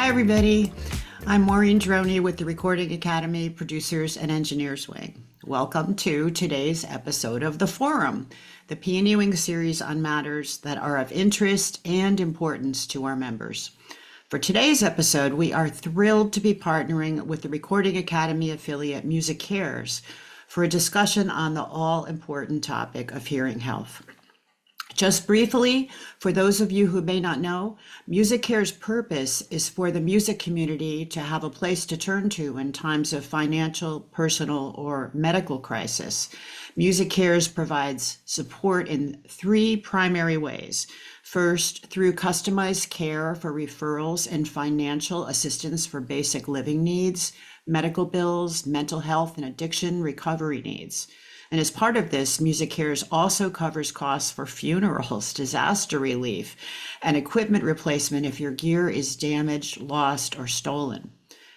Hi, everybody. I'm Maureen Droney with the Recording Academy Producers and Engineers Wing. Welcome to today's episode of The Forum, the pioneering series on matters that are of interest and importance to our members. For today's episode, we are thrilled to be partnering with the Recording Academy affiliate MusiCares for a discussion on the all-important topic of hearing health. Just briefly, for those of you who may not know, MusiCare's purpose is for the music community to have a place to turn to in times of financial, personal, or medical crisis. MusiCares provides support in three primary ways. First, through customized care for referrals and financial assistance for basic living needs, medical bills, mental health and addiction recovery needs. And as part of this, MusiCares also covers costs for funerals, disaster relief, and equipment replacement if your gear is damaged, lost, or stolen.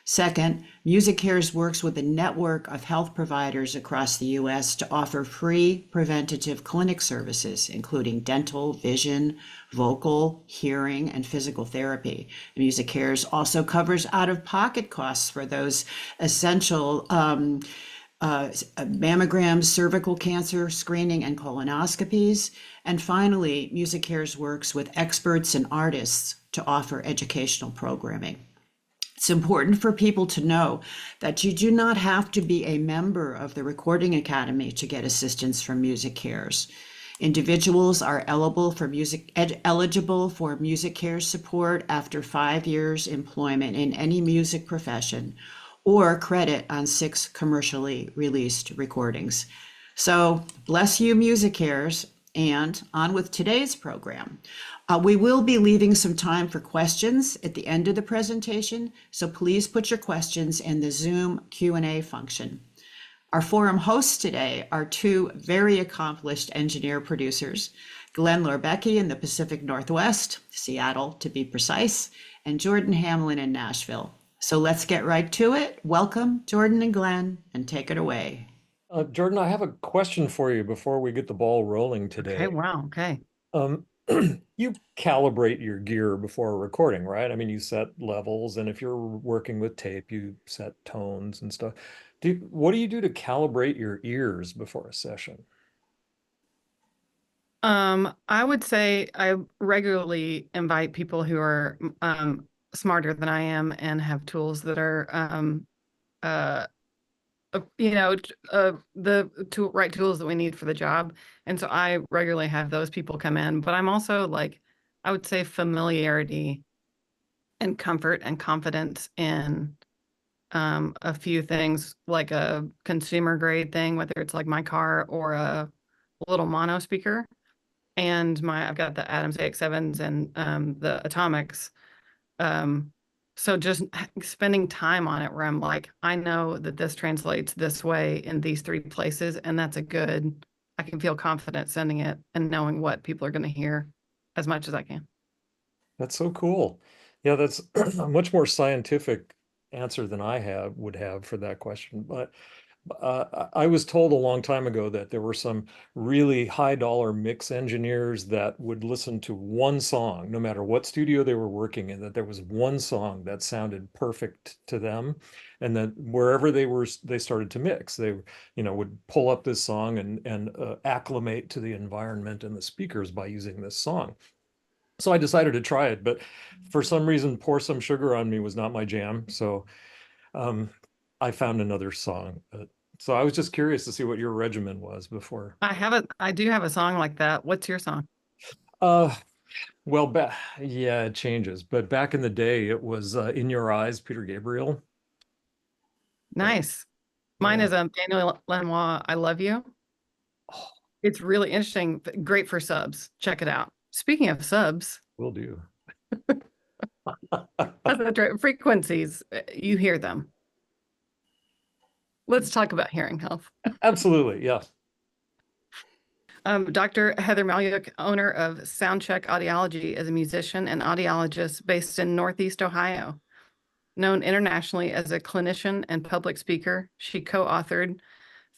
Second, MusiCares works with a network of health providers across the U.S. to offer free preventative clinic services, including dental, vision, vocal, hearing, and physical therapy. MusiCares also covers out-of-pocket costs for those essential mammograms, cervical cancer screening, and colonoscopies. And finally, MusiCares works with experts and artists to offer educational programming. It's important for people to know that you do not have to be a member of the Recording Academy to get assistance from MusiCares. Individuals are eligible for MusiCares support after 5 years employment in any music profession, or credit on 6 commercially released recordings. So bless you, MusiCares, and on with today's program. We will be leaving some time for questions at the end of the presentation, so please put your questions in the Zoom Q&A function. Our forum hosts today are 2 very accomplished engineer producers, Glenn Lorbecki in the Pacific Northwest, Seattle to be precise, and Jordan Hamlin in Nashville. So let's get right to it. Welcome, Jordan and Glenn, and take it away. Jordan, I have a question for you before we get the ball rolling today. Okay, wow, okay. You calibrate your gear before recording, right? I mean, you set levels, and if you're working with tape, you set tones and stuff. What do you do to calibrate your ears before a session? I would say I regularly invite people who are smarter than I am and have tools that are the right tools that we need for the job. And so I regularly have those people come in, but I'm also I would say familiarity and comfort and confidence in a few things, like a consumer grade thing, whether it's like my car or a little mono speaker. And I've got the Adams AX7s and the Atomics. So just spending time on it where I'm like, I know that this translates this way in these 3 places, and that's I can feel confident sending it and knowing what people are going to hear as much as I can. That's so cool. Yeah, that's a much more scientific answer than I would have for that question. But I was told a long time ago that there were some really high dollar mix engineers that would listen to one song, no matter what studio they were working in, that there was one song that sounded perfect to them. And that wherever they started to mix, they, would pull up this song and acclimate to the environment and the speakers by using this song. So I decided to try it, but for some reason, Pour Some Sugar on Me was not my jam. So I found another song. So I was just curious to see what your regimen was before. I do have a song like that. What's your song? Well, yeah, it changes. But back in the day, it was In Your Eyes, Peter Gabriel. Nice. Mine is Daniel Lanois, I Love You. Oh, It's really interesting. Great for subs. Check it out. Speaking of subs. will do. Frequencies, you hear them. Let's talk about hearing health. Absolutely, yes. Dr. Heather Malyuk, owner of Soundcheck Audiology, is a musician and audiologist based in Northeast Ohio. Known internationally as a clinician and public speaker, she co-authored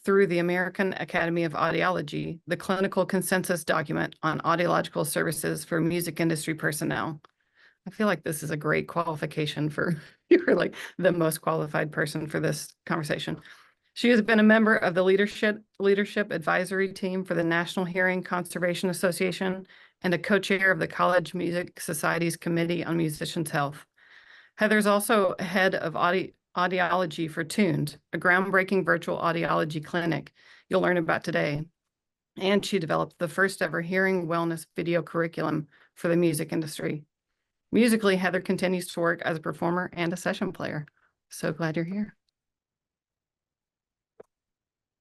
through the American Academy of Audiology, the clinical consensus document on audiological services for music industry personnel. I feel like this is a great qualification for, you're like the most qualified person for this conversation. She has been a member of the leadership advisory team for the National Hearing Conservation Association and a co-chair of the College Music Society's Committee on Musicians' Health. Heather's also head of audiology for Tuned, a groundbreaking virtual audiology clinic you'll learn about today. And she developed the first ever hearing wellness video curriculum for the music industry. Musically, Heather continues to work as a performer and a session player. So glad you're here.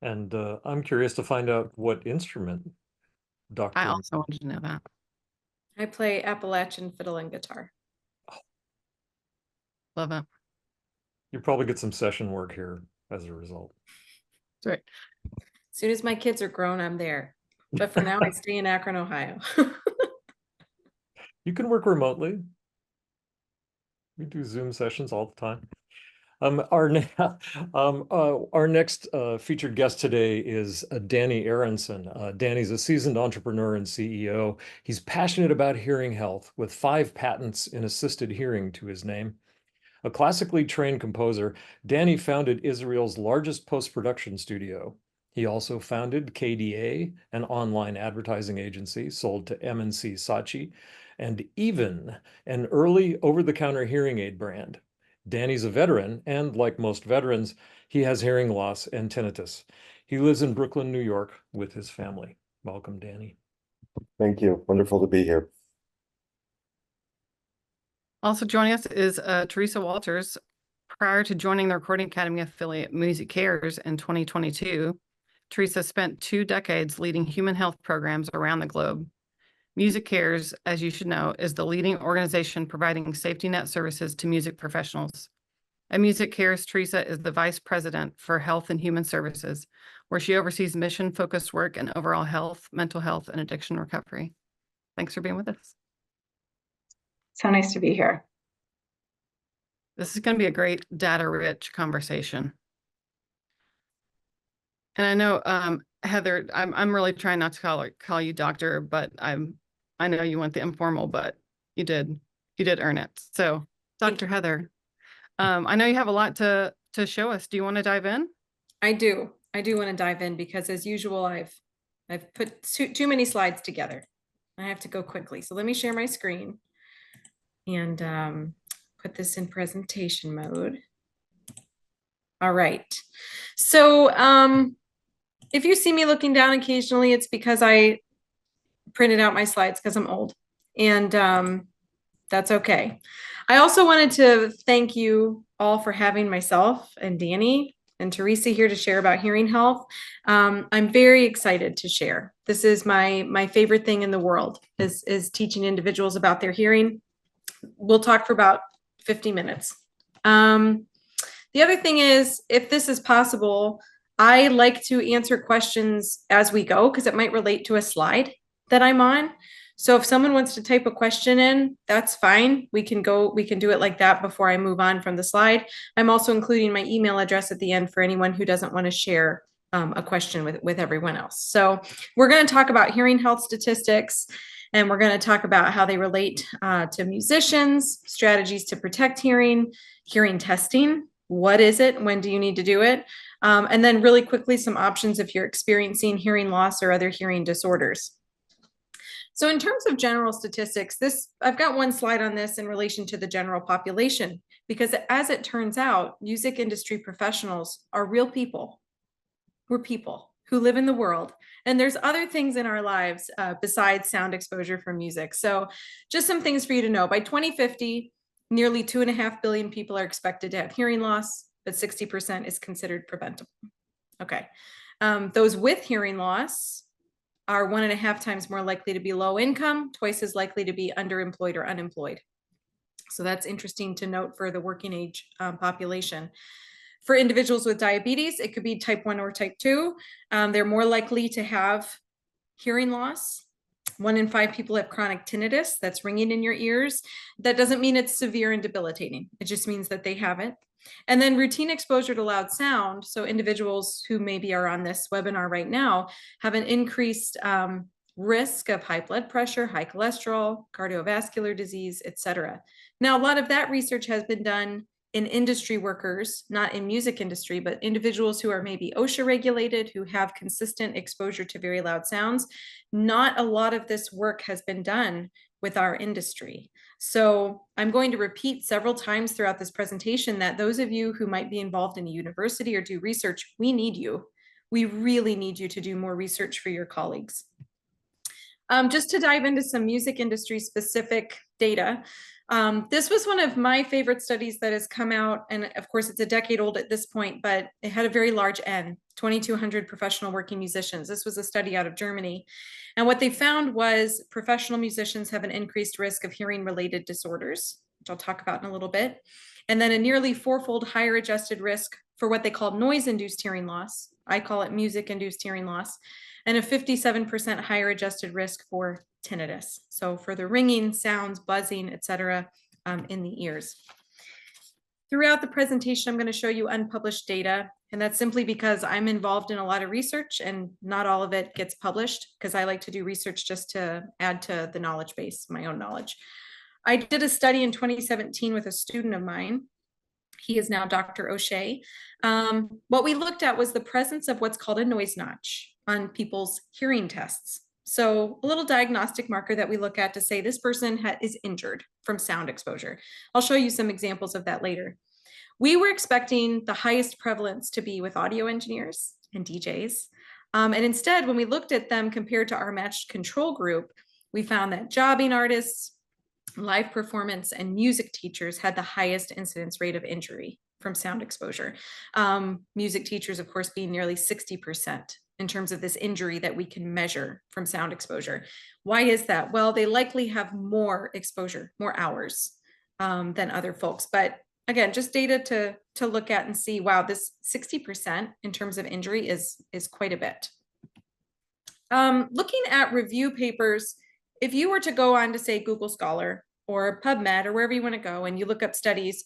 And I'm curious to find out what instrument Dr. I also wanted to know that. I play Appalachian fiddle and guitar. Love it. You probably get some session work here as a result. That's right. As soon as my kids are grown, I'm there. But for now, I stay in Akron, Ohio. You can work remotely. We do Zoom sessions all the time. Our next featured guest today is Danny Aronson. Danny's a seasoned entrepreneur and CEO. He's passionate about hearing health with 5 patents in assisted hearing to his name. A classically trained composer, Danny founded Israel's largest post-production studio. He also founded KDA, an online advertising agency sold to MNC Saatchi, and Even, an early over-the-counter hearing aid brand. Danny's a veteran, and like most veterans, he has hearing loss and tinnitus. He lives in Brooklyn, New York, with his family. Welcome, Danny. Thank you. Wonderful to be here. Also joining us is Theresa Wolters. Prior to joining the Recording Academy affiliate MusiCares in 2022, Theresa spent 2 decades leading human health programs around the globe. MusiCares, as you should know, is the leading organization providing safety net services to music professionals. At MusiCares, Theresa is the Vice President for Health and Human Services, where she oversees mission-focused work in overall health, mental health, and addiction recovery. Thanks for being with us. So nice to be here. This is going to be a great data-rich conversation. And I know, Heather, I'm really trying not to call you doctor, but I know you want the informal, but you did earn it. So, Dr. Heather, I know you have a lot to show us. Do you want to dive in? I do want to dive in because, as usual, I've put too many slides together. I have to go quickly. So let me share my screen and put this in presentation mode. All right. So if you see me looking down occasionally, it's because I printed out my slides because I'm old, and that's okay. I also wanted to thank you all for having myself and Danny and Theresa here to share about hearing health. I'm very excited to share. This is my favorite thing in the world is teaching individuals about their hearing. We'll talk for about 50 minutes. The other thing is, if this is possible, I like to answer questions as we go because it might relate to a slide that I'm on. So if someone wants to type a question in, that's fine. We can do it like that before I move on from the slide. I'm also including my email address at the end for anyone who doesn't want to share a question with everyone else. So we're going to talk about hearing health statistics, and we're going to talk about how they relate to musicians, strategies to protect hearing, hearing testing. What is it? When do you need to do it? And then really quickly, some options if you're experiencing hearing loss or other hearing disorders. So in terms of general statistics, I've got one slide on this in relation to the general population, because as it turns out, music industry professionals are real people. We're people who live in the world, and there's other things in our lives besides sound exposure from music. So just some things for you to know. By 2050, nearly 2.5 billion people are expected to have hearing loss, but 60% is considered preventable. Okay. Those with hearing loss are 1.5 times more likely to be low income, twice as likely to be underemployed or unemployed. So that's interesting to note for the working age population. For individuals with diabetes, it could be type 1 or type 2. They're more likely to have hearing loss. 1 in 5 people have chronic tinnitus, that's ringing in your ears. That doesn't mean it's severe and debilitating. It just means that they have it. And then routine exposure to loud sound. So individuals who maybe are on this webinar right now have an increased risk of high blood pressure, high cholesterol, cardiovascular disease, etc. Now, a lot of that research has been done in industry workers, not in music industry, but individuals who are maybe OSHA regulated, who have consistent exposure to very loud sounds. Not a lot of this work has been done with our industry. So I'm going to repeat several times throughout this presentation that those of you who might be involved in a university or do research, we need you. We really need you to do more research for your colleagues. Just to dive into some music industry specific data. This was one of my favorite studies that has come out, and of course it's a decade old at this point, but it had a very large N, 2,200 professional working musicians. This was a study out of Germany. And what they found was professional musicians have an increased risk of hearing related disorders, which I'll talk about in a little bit. And then a nearly fourfold higher adjusted risk for what they call noise induced hearing loss. I call it music induced hearing loss. And a 57% higher adjusted risk for tinnitus. So for the ringing, sounds, buzzing, etc., in the ears. Throughout the presentation, I'm going to show you unpublished data, and that's simply because I'm involved in a lot of research and not all of it gets published, because I like to do research just to add to the knowledge base, my own knowledge. I did a study in 2017 with a student of mine. He is now Dr. O'Shea. What we looked at was the presence of what's called a noise notch on people's hearing tests. So a little diagnostic marker that we look at to say this person is injured from sound exposure. I'll show you some examples of that later. We were expecting the highest prevalence to be with audio engineers and DJs. And instead, when we looked at them compared to our matched control group, we found that jobbing artists, live performance, and music teachers had the highest incidence rate of injury from sound exposure. Music teachers, of course, being nearly 60% in terms of this injury that we can measure from sound exposure. Why is that? Well, they likely have more exposure, more hours than other folks. But again, just data to look at and see, wow, this 60% in terms of injury is quite a bit. Looking at review papers, if you were to go on to say Google Scholar or PubMed or wherever you want to go and you look up studies,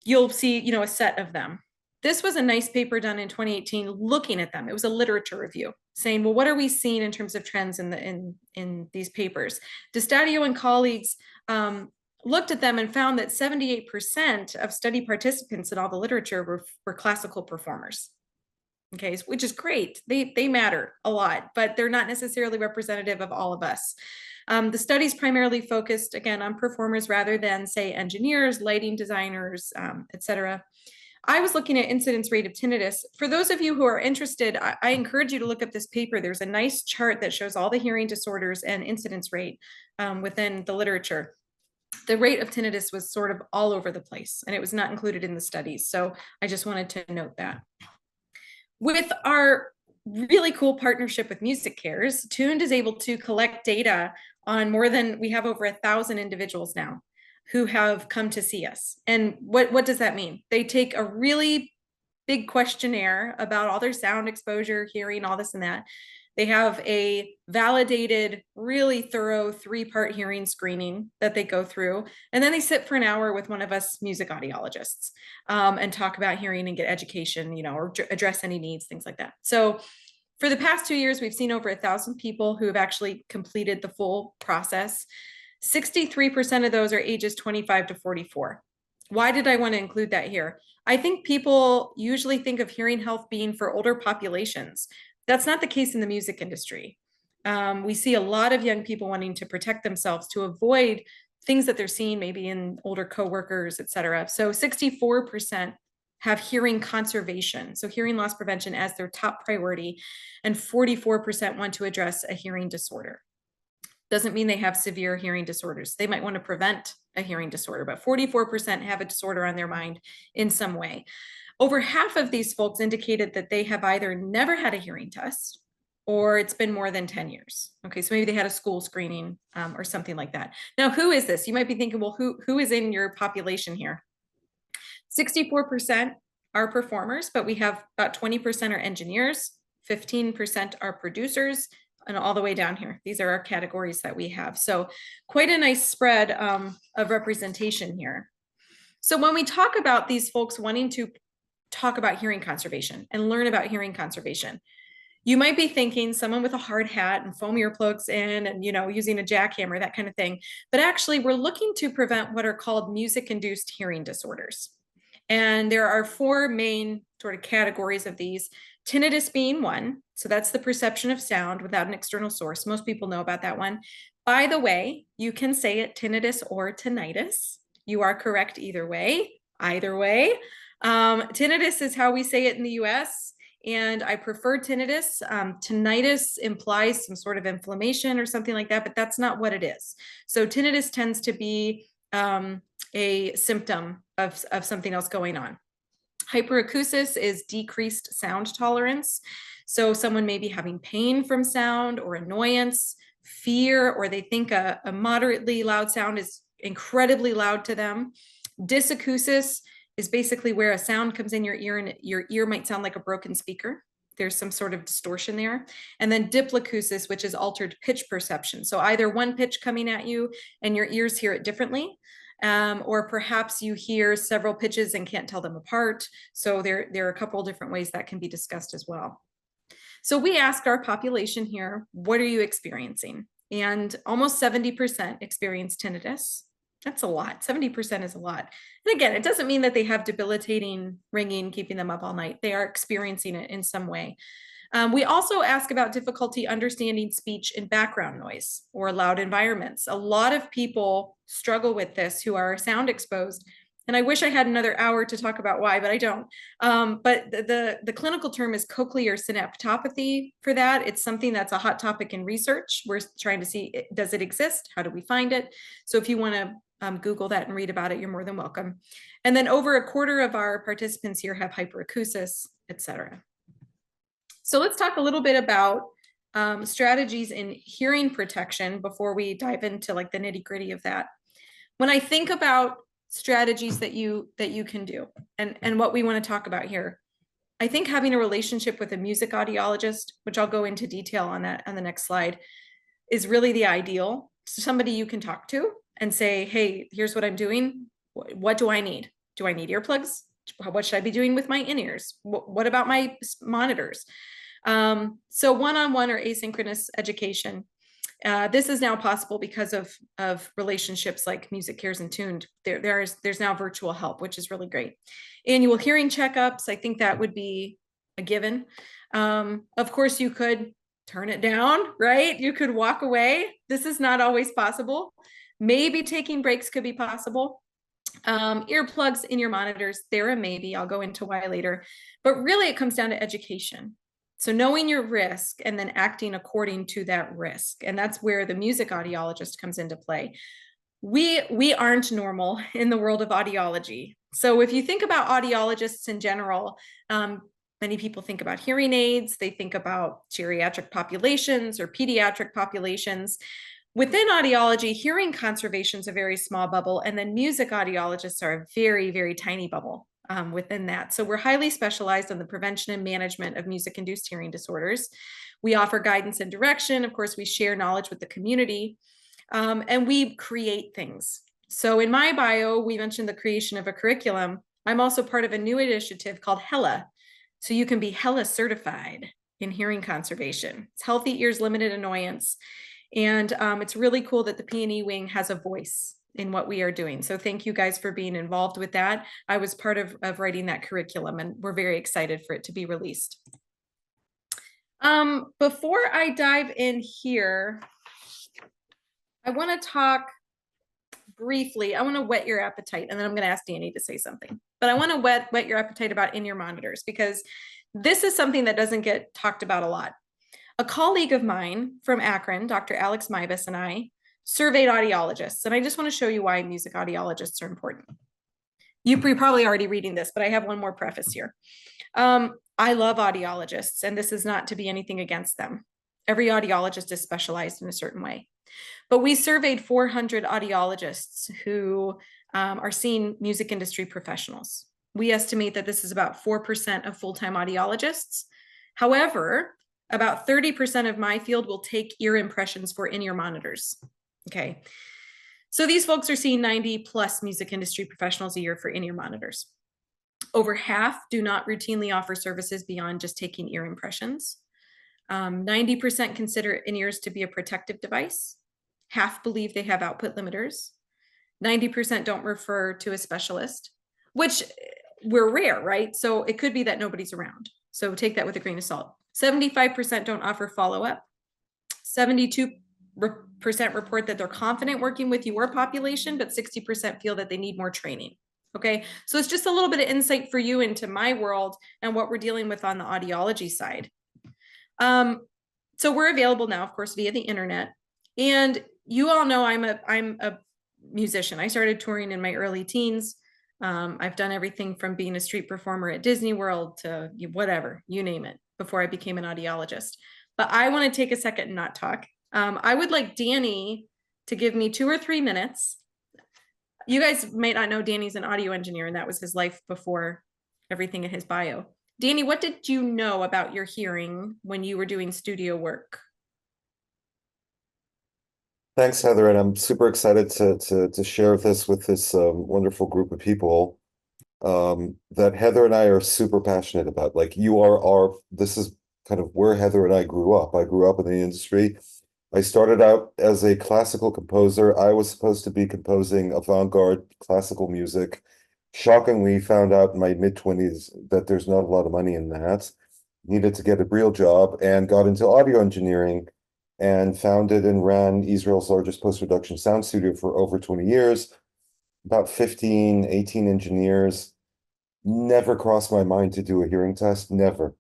you'll see, a set of them. This was a nice paper done in 2018 looking at them. It was a literature review saying, well, what are we seeing in terms of trends in these papers? DiStadio and colleagues looked at them and found that 78% of study participants in all the literature were classical performers. Okay, which is great. They matter a lot, but they're not necessarily representative of all of us. The studies primarily focused, again, on performers rather than, say, engineers, lighting designers, etc. I was looking at incidence rate of tinnitus. For those of you who are interested, I encourage you to look up this paper. There's a nice chart that shows all the hearing disorders and incidence rate within the literature. The rate of tinnitus was sort of all over the place, and it was not included in the studies. So I just wanted to note that. With our really cool partnership with MusiCares, Tuned is able to collect data on we have over 1,000 individuals now who have come to see us. And what does that mean? They take a really big questionnaire about all their sound exposure, hearing, all this and that. They have a validated, really thorough 3-part hearing screening that they go through. And then they sit for an hour with one of us music audiologists and talk about hearing and get education, or address any needs, things like that. So for the past 2 years, we've seen over 1,000 people who have actually completed the full process. 63% of those are ages 25 to 44. Why did I want to include that here? I think people usually think of hearing health being for older populations. That's not the case in the music industry. We see a lot of young people wanting to protect themselves to avoid things that they're seeing maybe in older coworkers, et cetera. So 64% have hearing conservation, so hearing loss prevention as their top priority, and 44% want to address a hearing disorder. Doesn't mean they have severe hearing disorders. They might want to prevent a hearing disorder, but 44% have a disorder on their mind in some way. Over half of these folks indicated that they have either never had a hearing test or it's been more than 10 years. Okay, so maybe they had a school screening or something like that. Now, who is this? You might be thinking, well, who is in your population here? 64% are performers, but we have about 20% are engineers, 15% are producers, and all the way down here. These are our categories that we have. So quite a nice spread of representation here. So when we talk about these folks wanting to talk about hearing conservation and learn about hearing conservation, You might be thinking someone with a hard hat and foam earplugs in and, using a jackhammer, that kind of thing. But actually, we're looking to prevent what are called music-induced hearing disorders. And there are 4 main sort of categories of these, tinnitus being one. So that's the perception of sound without an external source. Most people know about that one. By the way, you can say it tinnitus or tinnitus. You are correct either way. Tinnitus is how we say it in the US, and I prefer tinnitus. Tinnitus implies some sort of inflammation or something like that, but that's not what it is. So tinnitus tends to be a symptom of something else going on. Hyperacusis is decreased sound tolerance. So someone may be having pain from sound or annoyance, fear, or they think a moderately loud sound is incredibly loud to them. Dysacusis is basically where a sound comes in your ear and your ear might sound like a broken speaker. There's some sort of distortion there. And then diplocusis, which is altered pitch perception. So either one pitch coming at you and your ears hear it differently, or perhaps you hear several pitches and can't tell them apart. So there are a couple of different ways that can be discussed as well. So we asked our population here, what are you experiencing? And almost 70% experience tinnitus. That's a lot. 70% is a lot. And again, it doesn't mean that they have debilitating ringing, keeping them up all night. They are experiencing it in some way. We also ask about difficulty understanding speech in background noise or loud environments. A lot of people struggle with this who are sound exposed. And I wish I had another hour to talk about why, but I don't. But the clinical term is cochlear synaptopathy for that. It's something that's a hot topic in research. We're trying to see, does it exist? How do we find it? So if you want to Google that and read about it, you're more than welcome. And then over a quarter of our participants here have hyperacusis, etc. So let's talk a little bit about strategies in hearing protection before we dive into like the nitty-gritty of that. When I think about strategies that you can do and what we want to talk about here, I think having a relationship with a music audiologist, which I'll go into detail on that on the next slide, is really the ideal. Somebody you can talk to and say, hey, here's what I'm doing. What do I need? Do I need earplugs? What should I be doing with my in-ears? What about my monitors? So one-on-one or asynchronous education. This is now possible because of relationships like MusiCares and Tuned. There's now virtual help, which is really great. Annual hearing checkups, I think that would be a given. Of course, you could turn it down, right? You could walk away. This is not always possible. Maybe taking breaks could be possible. Earplugs in your monitors, they're a maybe. I'll go into why later. But really, it comes down to education. So knowing your risk and then acting according to that risk. And that's where the music audiologist comes into play. We aren't normal in the world of audiology. So if you think about audiologists in general, many people think about hearing aids. They think about geriatric populations or pediatric populations. Within audiology, hearing conservation is a very small bubble, and then music audiologists are a very, very tiny bubble within that. So we're highly specialized on the prevention and management of music-induced hearing disorders. We offer guidance and direction. Of course, we share knowledge with the community, and we create things. So in my bio, we mentioned the creation of a curriculum. I'm also part of a new initiative called HELA. So you can be HELA certified in hearing conservation. It's Healthy Ears, Limited Annoyance. And it's really cool that the P&E wing has a voice in what we are doing. So thank you guys for being involved with that. I was part of writing that curriculum, and we're very excited for it to be released. Before I dive in here, I want to talk briefly. I want to whet your appetite, and then I'm going to ask Danny to say something. But I want to whet your appetite about in-ear monitors, because this is something that doesn't get talked about a lot. A colleague of mine from Akron, Dr. Alex Mybus, and I surveyed audiologists, and I just want to show you why music audiologists are important. You're probably already reading this, but I have one more preface here. I love audiologists, and this is not to be anything against them. Every audiologist is specialized in a certain way. But we surveyed 400 audiologists who are seeing music industry professionals. We estimate that this is about 4% of full-time audiologists. However, about 30% of my field will take ear impressions for in-ear monitors. Okay. So these folks are seeing 90 plus music industry professionals a year for in-ear monitors. Over half do not routinely offer services beyond just taking ear impressions. 90% consider in-ears to be a protective device. Half believe they have output limiters. 90% don't refer to a specialist, which we're rare, right? So it could be that nobody's around. So take that with a grain of salt. 75% don't offer follow-up. 72% report that they're confident working with your population, but 60% feel that they need more training. Okay, so it's just a little bit of insight for you into my world and what we're dealing with on the audiology side. So we're available now, of course, via the internet. And you all know I'm a musician. I started touring in my early teens. I've done everything from being a street performer at Disney World to whatever, you name it, before I became an audiologist. But I want to take a second and not talk. I would like Danny to give me 2 or 3 minutes. You guys might not know Danny's an audio engineer, and that was his life before everything in his bio. Danny, what did you know about your hearing when you were doing studio work? Thanks, Heather, and I'm super excited to share this with this wonderful group of people that Heather and I are super passionate about. Like this is kind of where Heather and I grew up. I grew up in the industry. I started out as a classical composer. I was supposed to be composing avant-garde classical music. Shockingly, found out in my mid-20s that there's not a lot of money in that. Needed to get a real job and got into audio engineering and founded and ran Israel's largest post-production sound studio for over 20 years. About 15, 18 engineers. Never crossed my mind to do a hearing test, never.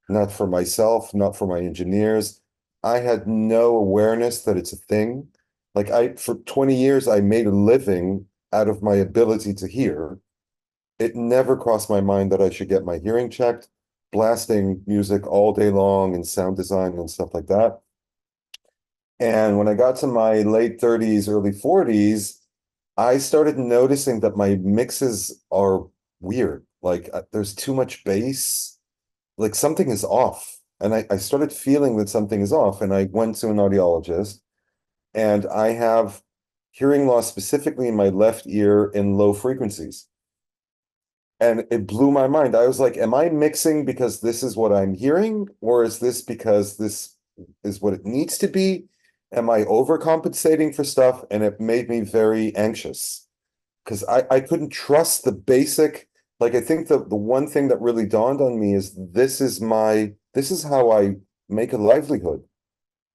Not for myself, not for my engineers. I had no awareness that it's a thing. Like for 20 years, I made a living out of my ability to hear. It never crossed my mind that I should get my hearing checked, blasting music all day long and sound design and stuff like that. And when I got to my late 30s, early 40s, I started noticing that my mixes are weird. Like there's too much bass, like something is off. And I started feeling that something is off. And I went to an audiologist, and I have hearing loss specifically in my left ear in low frequencies. And it blew my mind. I was like, am I mixing because this is what I'm hearing? Or is this because this is what it needs to be? Am I overcompensating for stuff? And it made me very anxious because I couldn't trust the basic. Like, I think the one thing that really dawned on me is this is how I make a livelihood.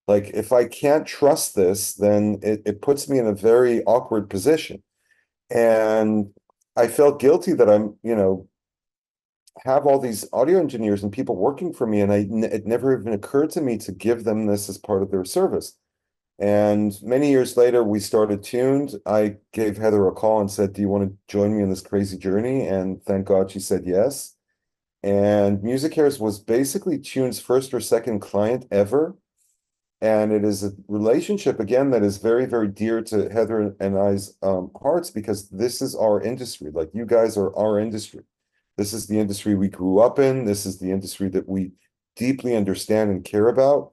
Like, if I can't trust this, then it puts me in a very awkward position. And I felt guilty that have all these audio engineers and people working for me, and it never even occurred to me to give them this as part of their service. And many years later, we started Tuned. I gave Heather a call and said, do you want to join me in this crazy journey? And thank God she said yes. And MusiCares was basically Tune's first or second client ever. And it is a relationship, again, that is very, very dear to Heather and I's hearts, because this is our industry. Like, you guys are our industry. This is the industry we grew up in. This is the industry that we deeply understand and care about.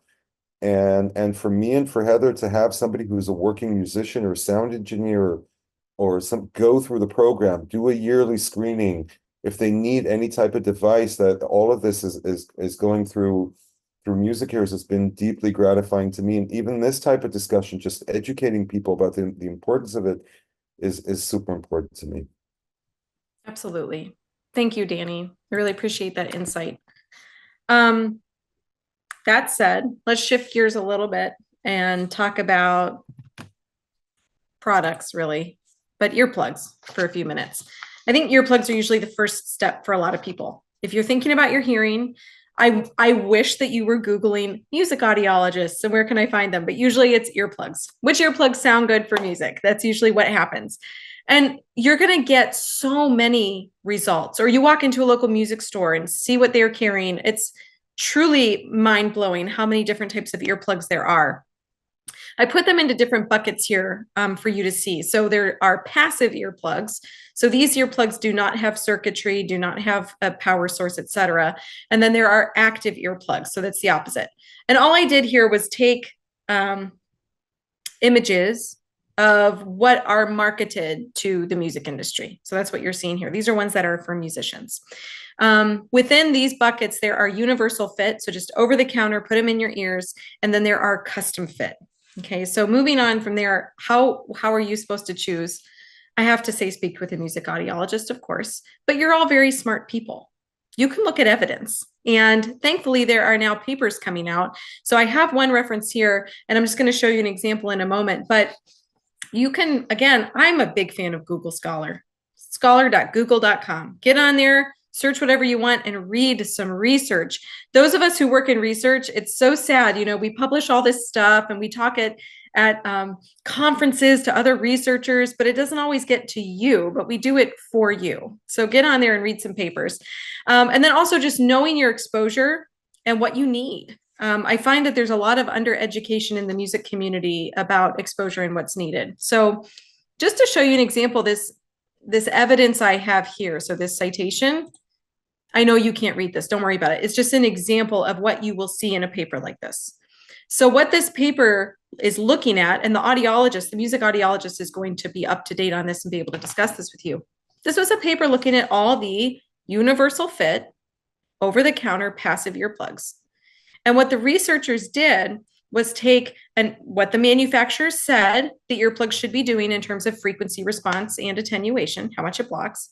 And for me and for Heather to have somebody who's a working musician or sound engineer or go through the program, do a yearly screening, if they need any type of device, that all of this is going through MusiCares has been deeply gratifying to me. And even this type of discussion, just educating people about the importance of it is super important to me. Absolutely. Thank you, Danny. I really appreciate that insight. That said, let's shift gears a little bit and talk about products, really, but earplugs for a few minutes. I think earplugs are usually the first step for a lot of people. If you're thinking about your hearing, I wish that you were Googling music audiologists and where can I find them? But usually it's earplugs. Which earplugs sound good for music? That's usually what happens. And you're going to get so many results. Or you walk into a local music store and see what they're carrying. It's truly mind-blowing how many different types of earplugs there are. I put them into different buckets here for you to see. So there are passive earplugs. So these earplugs do not have circuitry, do not have a power source, etc. And then there are active earplugs. So that's the opposite. And all I did here was take images of what are marketed to the music industry. So that's what you're seeing here. These are ones that are for musicians. Within these buckets, there are universal fit. So just over the counter, put them in your ears. And then there are custom fit. Okay, so moving on from there, how are you supposed to choose? I have to say, speak with a music audiologist, of course, but you're all very smart people. You can look at evidence. And thankfully, there are now papers coming out. So I have one reference here, and I'm just going to show you an example in a moment. But you can, again, I'm a big fan of Google Scholar, scholar.google.com. Get on there, search whatever you want, and read some research. Those of us who work in research, it's so sad. You know, we publish all this stuff and we talk at conferences to other researchers, but it doesn't always get to you, but we do it for you. So get on there and read some papers. And then also just knowing your exposure and what you need. I find that there's a lot of undereducation in the music community about exposure and what's needed. So just to show you an example, this evidence I have here, so this citation, I know you can't read this, don't worry about it. It's just an example of what you will see in a paper like this. So what this paper is looking at, and the audiologist, the music audiologist is going to be up to date on this and be able to discuss this with you. This was a paper looking at all the universal fit over-the-counter passive earplugs. And what the researchers did was take what the manufacturer said the earplugs should be doing in terms of frequency response and attenuation, how much it blocks.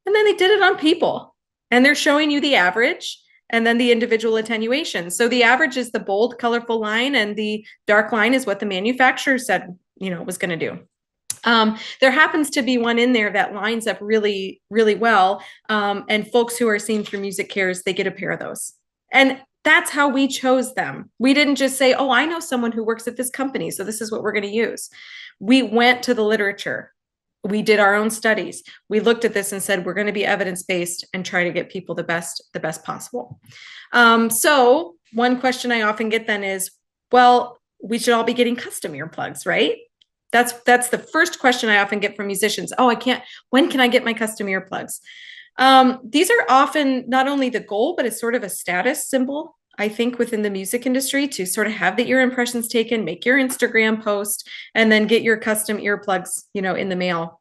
And then they did it on people. And they're showing you the average and then the individual attenuation. So the average is the bold, colorful line, and the dark line is what the manufacturer said, you know, was going to do. There happens to be one in there that lines up really, really well. And folks who are seeing through MusiCares, they get a pair of those. And that's how we chose them. We didn't just say, oh, I know someone who works at this company, so this is what we're going to use. We went to the literature. We did our own studies. We looked at this and said, we're going to be evidence-based and try to get people the best possible. So one question I often get then is, well, we should all be getting custom earplugs, right? That's the first question I often get from musicians. Oh, when can I get my custom earplugs? These are often not only the goal, but it's sort of a status symbol, I think, within the music industry to sort of have the ear impressions taken, make your Instagram post, and then get your custom earplugs, you know, in the mail.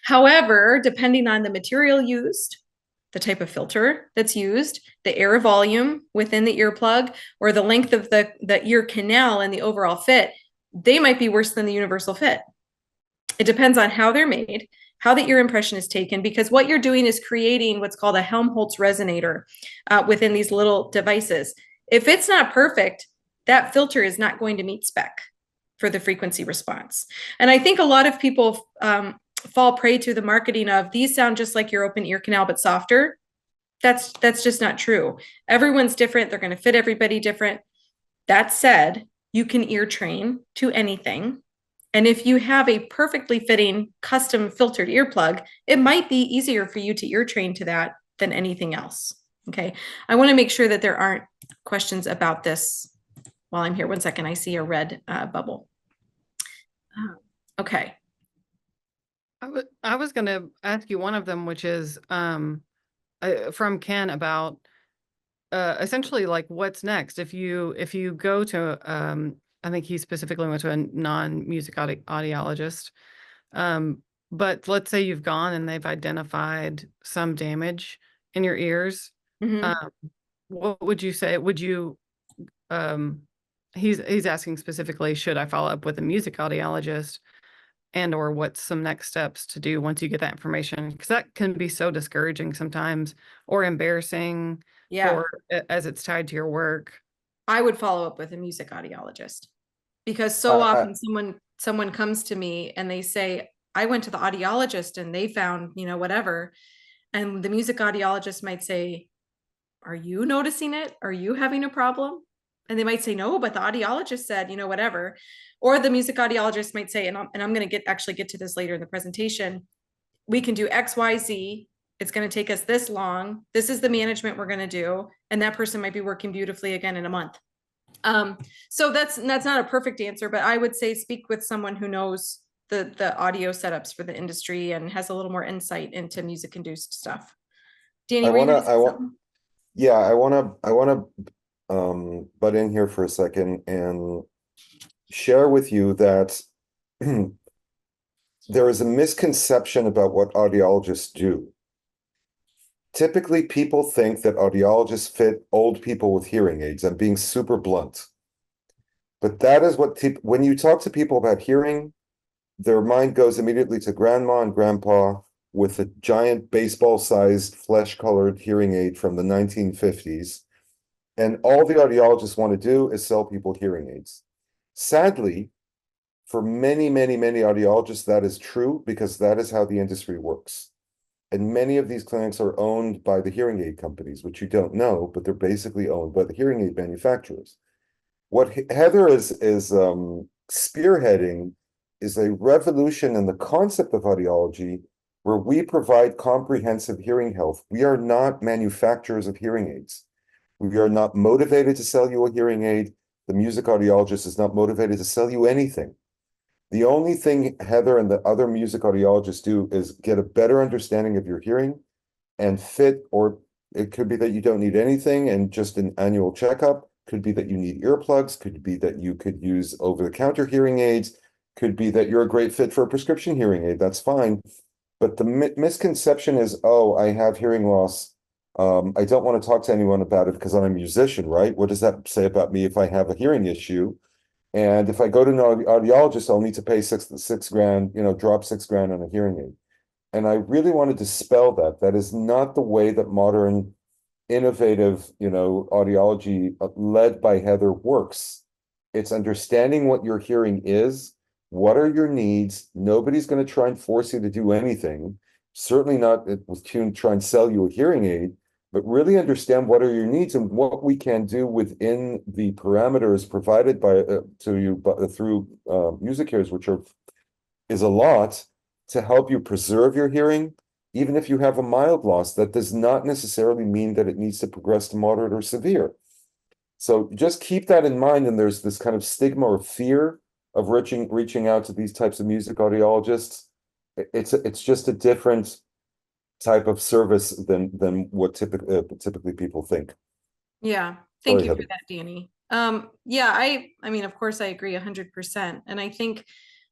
However, depending on the material used, the type of filter that's used, the air volume within the earplug, or the length of the ear canal and the overall fit, they might be worse than the universal fit. It depends on how they're made, how the ear impression is taken, because what you're doing is creating what's called a Helmholtz resonator within these little devices. If it's not perfect, that filter is not going to meet spec for the frequency response. And I think a lot of people fall prey to the marketing of these sound just like your open ear canal, but softer. That's just not true. Everyone's different. They're going to fit everybody different. That said, you can ear train to anything. And if you have a perfectly fitting custom filtered earplug, it might be easier for you to ear train to that than anything else. Okay. I want to make sure that there aren't questions about this while I'm here. 1 second. I see a red bubble. Okay. I was going to ask you one of them, which is from Ken about essentially like what's next if you go to I think he specifically went to a non-music audiologist, but let's say you've gone and they've identified some damage in your ears. What would you say? Would you he's asking specifically, should I follow up with a music audiologist, and or what's some next steps to do once you get that information, because that can be so discouraging sometimes or embarrassing. Yeah. Or as it's tied to your work. I would follow up with a music audiologist, because so often someone comes to me and they say, I went to the audiologist and they found, you know, whatever. And the music audiologist might say, are you noticing it? Are you having a problem? And they might say, no, but the audiologist said, you know, whatever. Or the music audiologist might say, and I'm going to actually get to this later in the presentation, we can do X, Y, Z. It's going to take us this long. This is the management we're going to do. And that person might be working beautifully again in a month. So that's not a perfect answer, but I would say speak with someone who knows the audio setups for the industry and has a little more insight into music induced stuff. Danny, I want to butt in here for a second and share with you that there is a misconception about what audiologists do. Typically, people think that audiologists fit old people with hearing aids. I'm being super blunt. But that is what, when you talk to people about hearing, their mind goes immediately to grandma and grandpa with a giant baseball-sized flesh-colored hearing aid from the 1950s. And all the audiologists want to do is sell people hearing aids. Sadly, for many, many, many audiologists, that is true because that is how the industry works. And many of these clinics are owned by the hearing aid companies, which you don't know, but they're basically owned by the hearing aid manufacturers. What Heather is spearheading is a revolution in the concept of audiology where we provide comprehensive hearing health. We are not manufacturers of hearing aids. We are not motivated to sell you a hearing aid. The music audiologist is not motivated to sell you anything. The only thing Heather and the other music audiologists do is get a better understanding of your hearing and fit, or it could be that you don't need anything and just an annual checkup. Could be that you need earplugs, could be that you could use over-the-counter hearing aids, could be that you're a great fit for a prescription hearing aid, that's fine. But the misconception is, oh, I have hearing loss. I don't want to talk to anyone about it because I'm a musician, right? What does that say about me if I have a hearing issue? And if I go to an audiologist, I'll need to pay six grand, drop $6,000 on a hearing aid. And I really want to dispel that. That is not the way that modern innovative, audiology led by Heather works. It's understanding what your hearing is, what are your needs. Nobody's going to try and force you to do anything. Certainly not with try and sell you a hearing aid, but really understand what are your needs and what we can do within the parameters provided by to you through MusiCares, which is a lot to help you preserve your hearing. Even if you have a mild loss, that does not necessarily mean that it needs to progress to moderate or severe. So just keep that in mind. And there's this kind of stigma or fear of reaching out to these types of music audiologists. It's just a different type of service than what typically people think. Yeah, thank Sorry, you for Heather. that, Danny. Yeah, I mean, of course, I agree 100%. And I think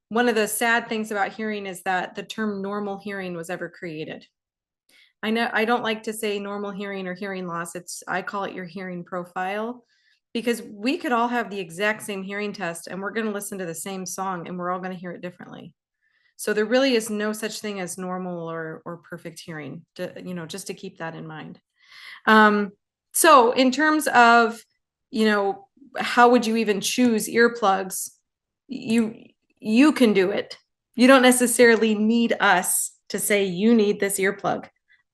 one of the sad things about hearing is that the term normal hearing was ever created. I know I don't like to say normal hearing or hearing loss. I call it your hearing profile, because we could all have the exact same hearing test and we're going to listen to the same song and we're all going to hear it differently. So there really is no such thing as normal or perfect hearing, just to keep that in mind. So in terms of, how would you even choose earplugs? You can do it. You don't necessarily need us to say you need this earplug.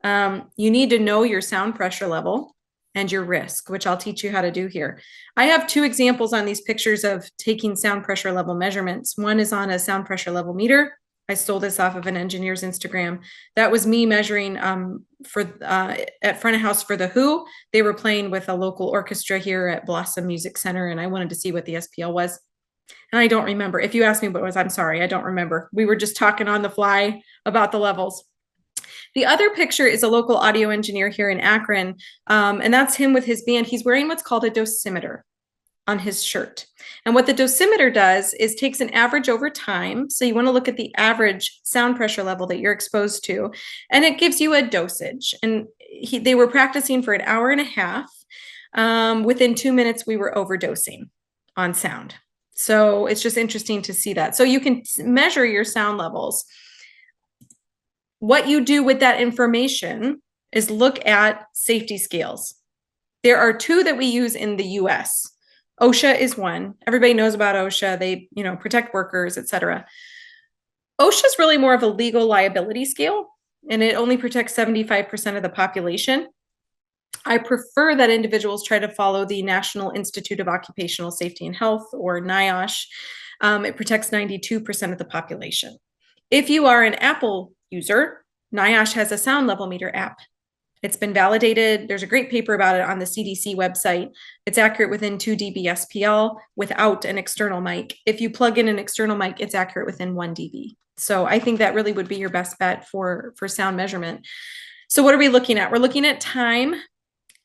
You need to know your sound pressure level and your risk, which I'll teach you how to do here. I have two examples on these pictures of taking sound pressure level measurements. One is on a sound pressure level meter. I stole this off of an engineer's Instagram. That was me measuring at front of house for The Who. They were playing with a local orchestra here at Blossom Music Center, and I wanted to see what the SPL was. And I don't remember. If you ask me what it was, I'm sorry, I don't remember. We were just talking on the fly about the levels. The other picture is a local audio engineer here in Akron, and that's him with his band. He's wearing what's called a dosimeter on his shirt. And what the dosimeter does is takes an average over time. So you want to look at the average sound pressure level that you're exposed to, and it gives you a dosage. And they were practicing for an hour and a half. Within 2 minutes, we were overdosing on sound. So it's just interesting to see that. So you can measure your sound levels. What you do with that information is look at safety scales. There are two that we use in the US. OSHA is one. Everybody knows about OSHA. They, protect workers, etc. OSHA is really more of a legal liability scale, and it only protects 75% of the population. I prefer that individuals try to follow the National Institute of Occupational Safety and Health, or NIOSH. It protects 92% of the population. If you are an Apple user, NIOSH has a sound level meter app. It's been validated. There's a great paper about it on the CDC website. It's accurate within 2 dB SPL without an external mic. If you plug in an external mic, it's accurate within 1 dB. So I think that really would be your best bet for sound measurement. So what are we looking at? We're looking at time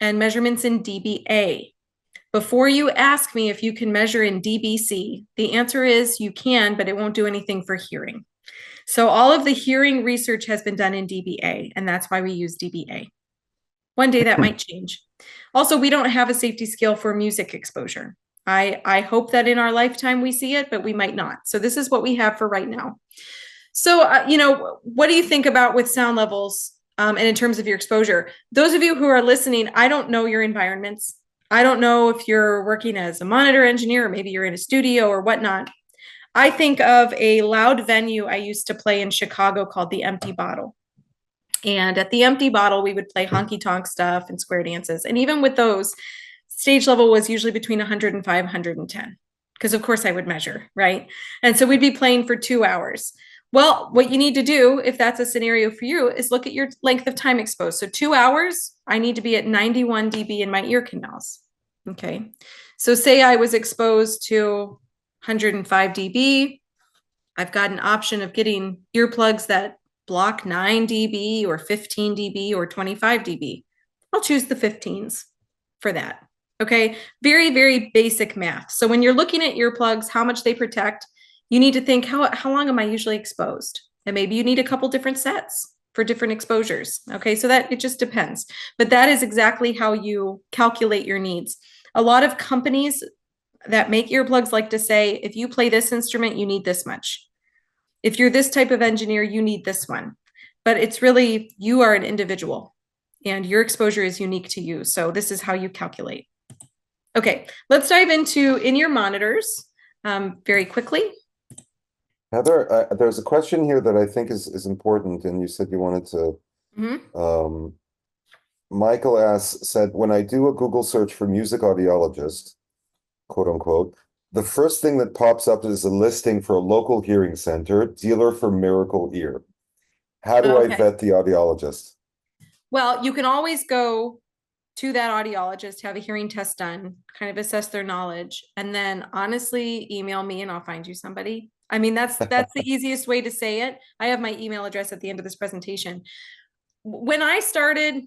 and measurements in dBA. Before you ask me if you can measure in dBc, the answer is you can, but it won't do anything for hearing. So all of the hearing research has been done in dBA, and that's why we use dBA. One day that might change. Also, we don't have a safety scale for music exposure. I hope that in our lifetime we see it, but we might not. So this is what we have for right now. So, what do you think about with sound levels and in terms of your exposure? Those of you who are listening, I don't know your environments. I don't know if you're working as a monitor engineer, or maybe you're in a studio or whatnot. I think of a loud venue I used to play in Chicago called the Empty Bottle. And at the Empty Bottle, we would play honky tonk stuff and square dances. And even with those, stage level was usually between 105, 110, because of course I would measure, right? And so we'd be playing for 2 hours. Well, what you need to do, if that's a scenario for you, is look at your length of time exposed. So 2 hours, I need to be at 91 dB in my ear canals. Okay. So say I was exposed to 105 dB. I've got an option of getting earplugs that block 9 dB or 15 dB or 25 dB. I'll choose the 15s for that. Okay. Very, very basic math. So when you're looking at earplugs, how much they protect, you need to think, how long am I usually exposed? And maybe you need a couple different sets for different exposures. Okay. So that it just depends, but that is exactly how you calculate your needs. A lot of companies that make earplugs like to say, if you play this instrument, you need this much. If you're this type of engineer, you need this one. But it's really, you are an individual and your exposure is unique to you. So this is how you calculate. Okay, let's dive into in-ear monitors very quickly. Heather, there's a question here that I think is important, and you said you wanted to. Michael said, when I do a Google search for music audiologist, quote unquote, the first thing that pops up is a listing for a local hearing center, dealer for Miracle Ear. How do I vet the audiologist? Well, you can always go to that audiologist, have a hearing test done, kind of assess their knowledge, and then honestly email me and I'll find you somebody. I mean, that's the easiest way to say it. I have my email address at the end of this presentation. When I started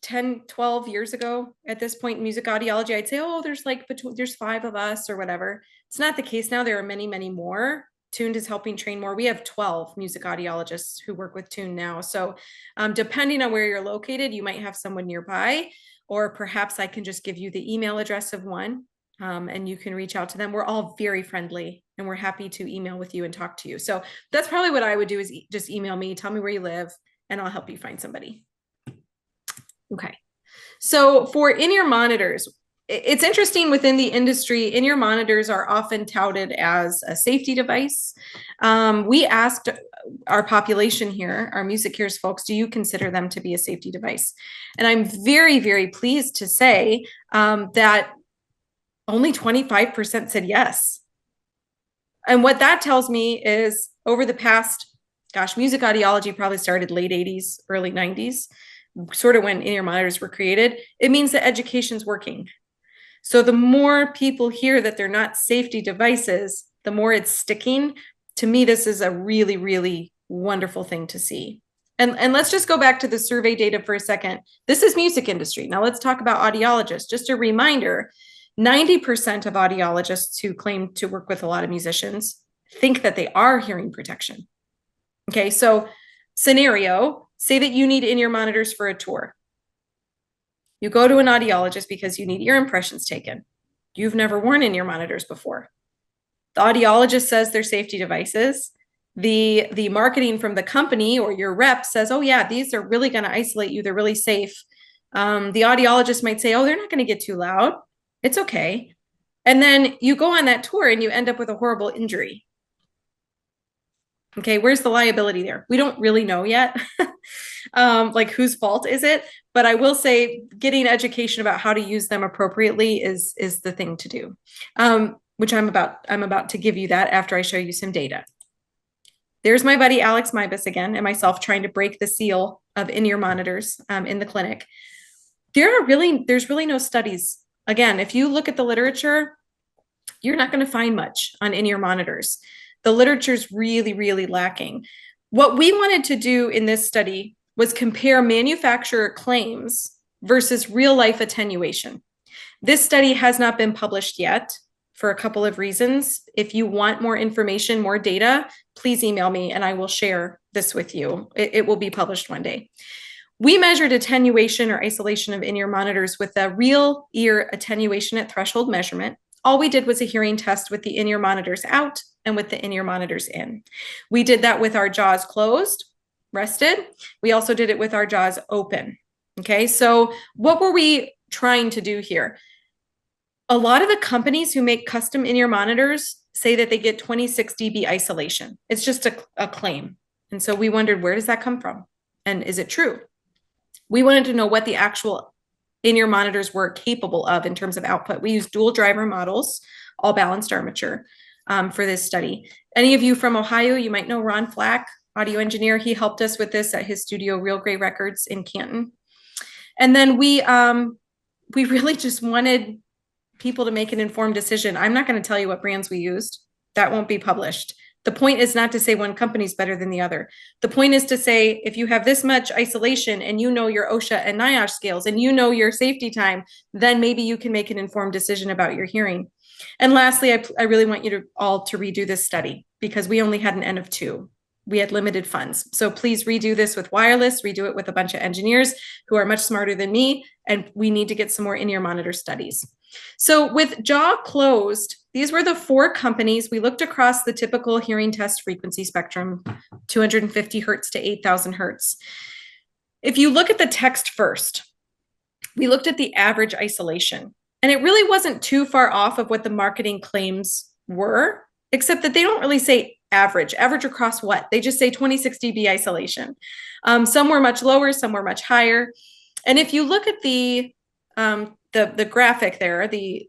10, 12 years ago at this point in music audiology, I'd say, oh, there's 5 of us or whatever. It's not the case now. There are many, many more. Tuned is helping train more. We have 12 music audiologists who work with Tuned now. So depending on where you're located, you might have someone nearby, or perhaps I can just give you the email address of one and you can reach out to them. We're all very friendly and we're happy to email with you and talk to you. So that's probably what I would do, is just email me, tell me where you live, and I'll help you find somebody. Okay. So for in-ear monitors, it's interesting within the industry, in-ear monitors are often touted as a safety device. We asked our population here, our MusiCares folks, do you consider them to be a safety device? And I'm very, very pleased to say that only 25% said yes. And what that tells me is over the past, gosh, music audiology probably started late 80s, early 90s, sort of when in-ear monitors were created. It means that education's working. So the more people hear that they're not safety devices, the more it's sticking. To me, this is a really, really wonderful thing to see. And let's just go back to the survey data for a second. This is music industry. Now let's talk about audiologists. Just a reminder, 90% of audiologists who claim to work with a lot of musicians think that they are hearing protection. Okay, so scenario, say that you need in-ear monitors for a tour. You go to an audiologist because you need ear impressions taken. You've never worn in-ear monitors before. The audiologist says they're safety devices. The marketing from the company or your rep says, oh yeah, these are really going to isolate you. They're really safe. The audiologist might say, oh, they're not going to get too loud. It's okay. And then you go on that tour and you end up with a horrible injury. Okay, where's the liability there? We don't really know yet. Like whose fault is it? But I will say getting education about how to use them appropriately is the thing to do, which I'm about to give you that after I show you some data. There's my buddy Alex Mybus again and myself trying to break the seal of in-ear monitors in the clinic. There's really no studies. Again, if you look at the literature, you're not going to find much on in-ear monitors. The literature is really, really lacking. What we wanted to do in this study was compare manufacturer claims versus real life attenuation. This study has not been published yet for a couple of reasons. If you want more information, more data, please email me and I will share this with you. It will be published one day. We measured attenuation or isolation of in-ear monitors with a real ear attenuation at threshold measurement. All we did was a hearing test with the in-ear monitors out and with the in-ear monitors in. We did that with our jaws closed, rested. We also did it with our jaws open. Okay, so what were we trying to do here? A lot of the companies who make custom in-ear monitors say that they get 26 dB isolation. It's just a claim. And so we wondered, where does that come from? And is it true? We wanted to know what the actual in-ear monitors were capable of in terms of output. We used dual driver models, all balanced armature, for this study. Any of you from Ohio, you might know Ron Flack, audio engineer. He helped us with this at his studio, Real Gray Records in Canton. And then we really just wanted people to make an informed decision. I'm not going to tell you what brands we used. That won't be published. The point is not to say one company is better than the other. The point is to say, if you have this much isolation and you know your OSHA and NIOSH scales and you know your safety time, then maybe you can make an informed decision about your hearing. And lastly, I really want you to all to redo this study because we only had an N of 2. We had limited funds. So please redo this with wireless, redo it with a bunch of engineers who are much smarter than me, and we need to get some more in-ear monitor studies. So with jaw closed, these were the 4 companies. We looked across the typical hearing test frequency spectrum, 250 hertz to 8,000 hertz. If you look at the text first, we looked at the average isolation, and it really wasn't too far off of what the marketing claims were, except that they don't really say average across what? They just say 26 dB isolation. Some were much lower, some were much higher. And if you look at the graphic there, the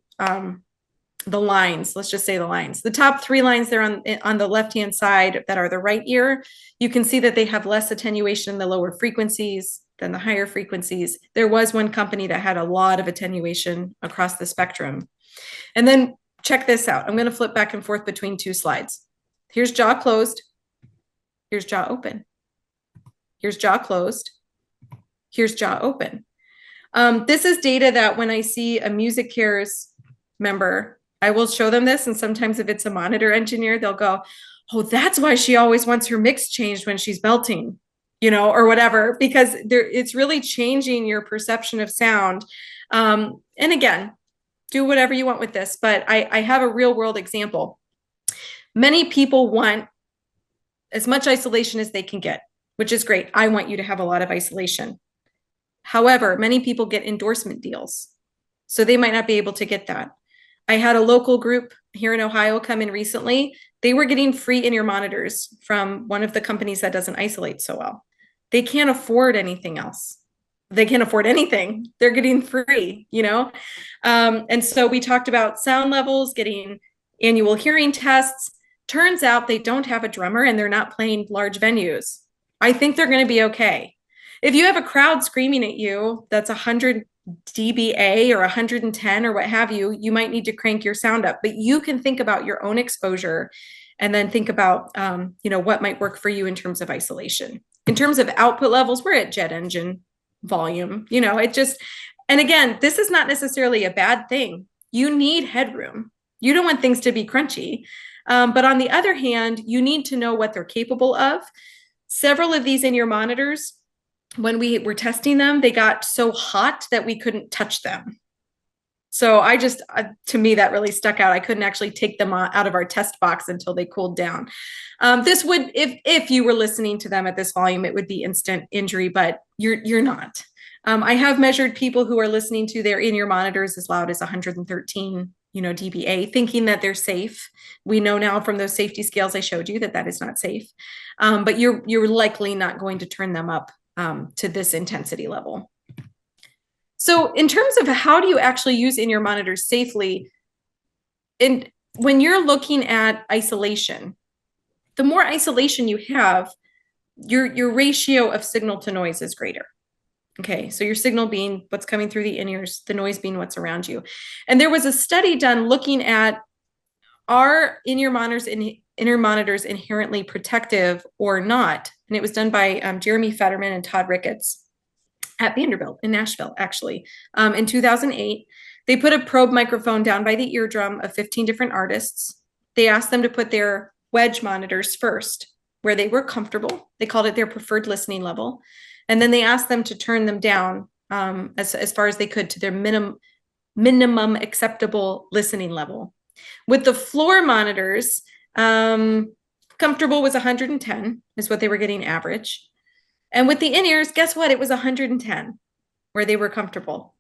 lines, let's just say the lines, the top 3 lines there on the left-hand side that are the right ear, you can see that they have less attenuation in the lower frequencies than the higher frequencies. There was one company that had a lot of attenuation across the spectrum. And then check this out. I'm going to flip back and forth between 2 slides. Here's jaw closed. Here's jaw open. Here's jaw closed. Here's jaw open. This is data that when I see a MusiCares member, I will show them this. And sometimes if it's a monitor engineer, they'll go, oh, that's why she always wants her mix changed when she's belting, you know, or whatever, because it's really changing your perception of sound. And again, do whatever you want with this, but I have a real world example. Many people want as much isolation as they can get, which is great. I want you to have a lot of isolation. However, many people get endorsement deals, so they might not be able to get that. I had a local group here in Ohio come in recently. They were getting free in-ear monitors from one of the companies that doesn't isolate so well. They can't afford anything else. They can't afford anything. They're getting free, you know? And so we talked about sound levels, getting annual hearing tests. Turns out they don't have a drummer and they're not playing large venues. I think they're going to be okay. If you have a crowd screaming at you that's 100 dBA or 110 or what have you, you might need to crank your sound up. But you can think about your own exposure and then think about you know, what might work for you in terms of isolation. In terms of output levels, we're at jet engine volume. You know, it just, and again, this is not necessarily a bad thing. You need headroom. You don't want things to be crunchy. But on the other hand, you need to know what they're capable of. Several of these in-ear monitors, when we were testing them, they got so hot that we couldn't touch them. So I just, to me, that really stuck out. I couldn't actually take them out of our test box until they cooled down. This would, if you were listening to them at this volume, it would be instant injury, but you're not. I have measured people who are listening to their in-ear monitors as loud as 113, you know, dBA, thinking that they're safe. We know now from those safety scales I showed you that that is not safe. But you're likely not going to turn them up to this intensity level. So in terms of how do you actually use in-ear monitors safely, and when you're looking at isolation, the more isolation you have, your ratio of signal to noise is greater. Okay, so your signal being what's coming through the in-ears, the noise being what's around you. And there was a study done looking at, are in-ear monitors inherently protective or not? And it was done by Jeremy Fetterman and Todd Ricketts at Vanderbilt in Nashville, actually, in 2008. They put a probe microphone down by the eardrum of 15 different artists. They asked them to put their wedge monitors first, where they were comfortable. They called it their preferred listening level. And then they asked them to turn them down as far as they could to their minimum acceptable listening level. With the floor monitors, comfortable was 110 is what they were getting average. And with the in-ears, guess what? It was 110 where they were comfortable.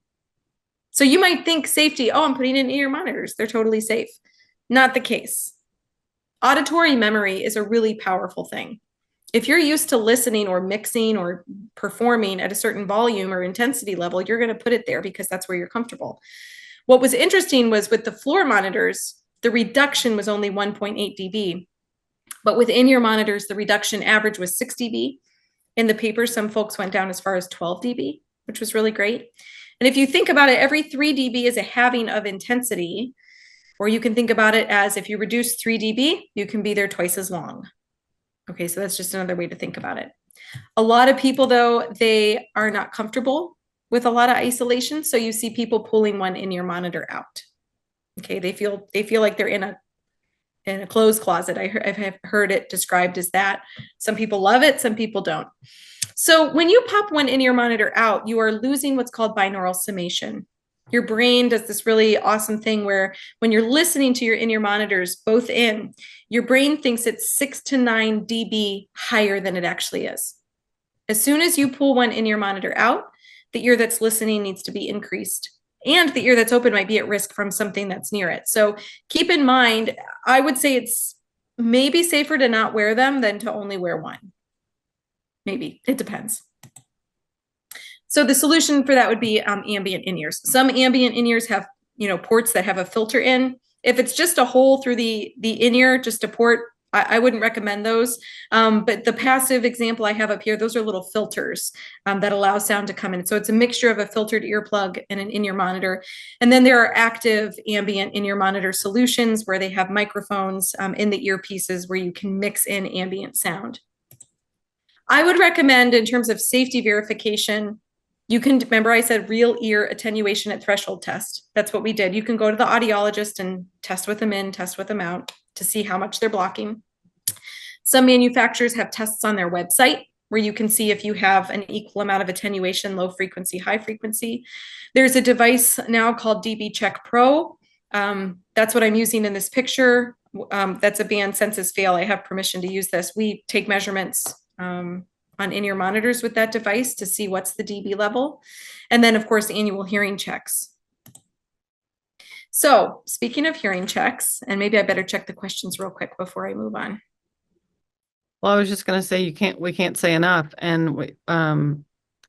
So you might think safety, oh, I'm putting in in-ear monitors, they're totally safe. Not the case. Auditory memory is a really powerful thing. If you're used to listening or mixing or performing at a certain volume or intensity level, you're going to put it there because that's where you're comfortable. What was interesting was with the floor monitors, the reduction was only 1.8 dB. But with in-ear monitors, the reduction average was 6 dB. In the paper, some folks went down as far as 12 dB, which was really great. And if you think about it, every 3 dB is a halving of intensity, or you can think about it as if you reduce 3 dB, you can be there twice as long. Okay, so that's just another way to think about it. A lot of people, though, they are not comfortable with a lot of isolation. So you see people pulling one in-ear monitor out. Okay, they feel like they're in a clothes closet. I've heard it described as that. Some people love it, some people don't. So when you pop one in-ear monitor out, you are losing what's called binaural summation. Your brain does this really awesome thing where when you're listening to your in-ear monitors, both in, your brain thinks it's 6 to 9 dB higher than it actually is. As soon as you pull one in-ear monitor out, the ear that's listening needs to be increased. And the ear that's open might be at risk from something that's near it. So keep in mind, I would say it's maybe safer to not wear them than to only wear one. Maybe, it depends. So the solution for that would be ambient in-ears. Some ambient in-ears have, ports that have a filter in. If it's just a hole through the in-ear, just a port, I wouldn't recommend those. But the passive example I have up here, those are little filters that allow sound to come in. So it's a mixture of a filtered earplug and an in-ear monitor. And then there are active ambient in-ear monitor solutions where they have microphones in the earpieces where you can mix in ambient sound. I would recommend, in terms of safety verification, you can, remember I said real ear attenuation at threshold test. That's what we did. You can go to the audiologist and test with them in, test with them out to see how much they're blocking. Some manufacturers have tests on their website where you can see if you have an equal amount of attenuation, low frequency, high frequency. There's a device now called DB Check Pro. That's what I'm using in this picture. That's a band census fail. I have permission to use this. We take measurements on in-ear monitors with that device to see what's the dB level. And then of course, annual hearing checks. So speaking of hearing checks, and maybe I better check the questions real quick before I move on. Well, I was just going to say, we can't say enough. And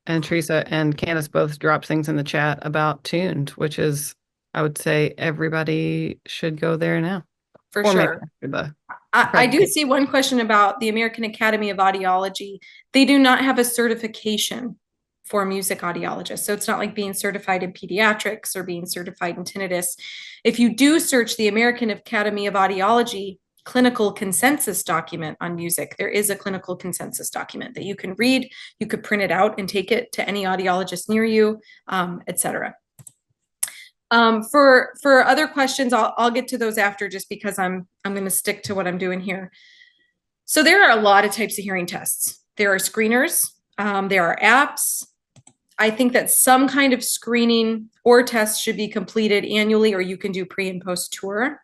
Theresa and Candace both dropped things in the chat about Tuned, which is, I would say everybody should go there now. For sure. I do see one question about the American Academy of Audiology. They do not have a certification for music audiologists. So it's not like being certified in pediatrics or being certified in tinnitus. If you do search the American Academy of Audiology clinical consensus document on music, there is a clinical consensus document that you can read. You could print it out and take it to any audiologist near you, etc. For other questions, I'll get to those after, just because I'm going to stick to what I'm doing here. So there are a lot of types of hearing tests. There are screeners, there are apps. I think that some kind of screening or test should be completed annually, or you can do pre and post tour.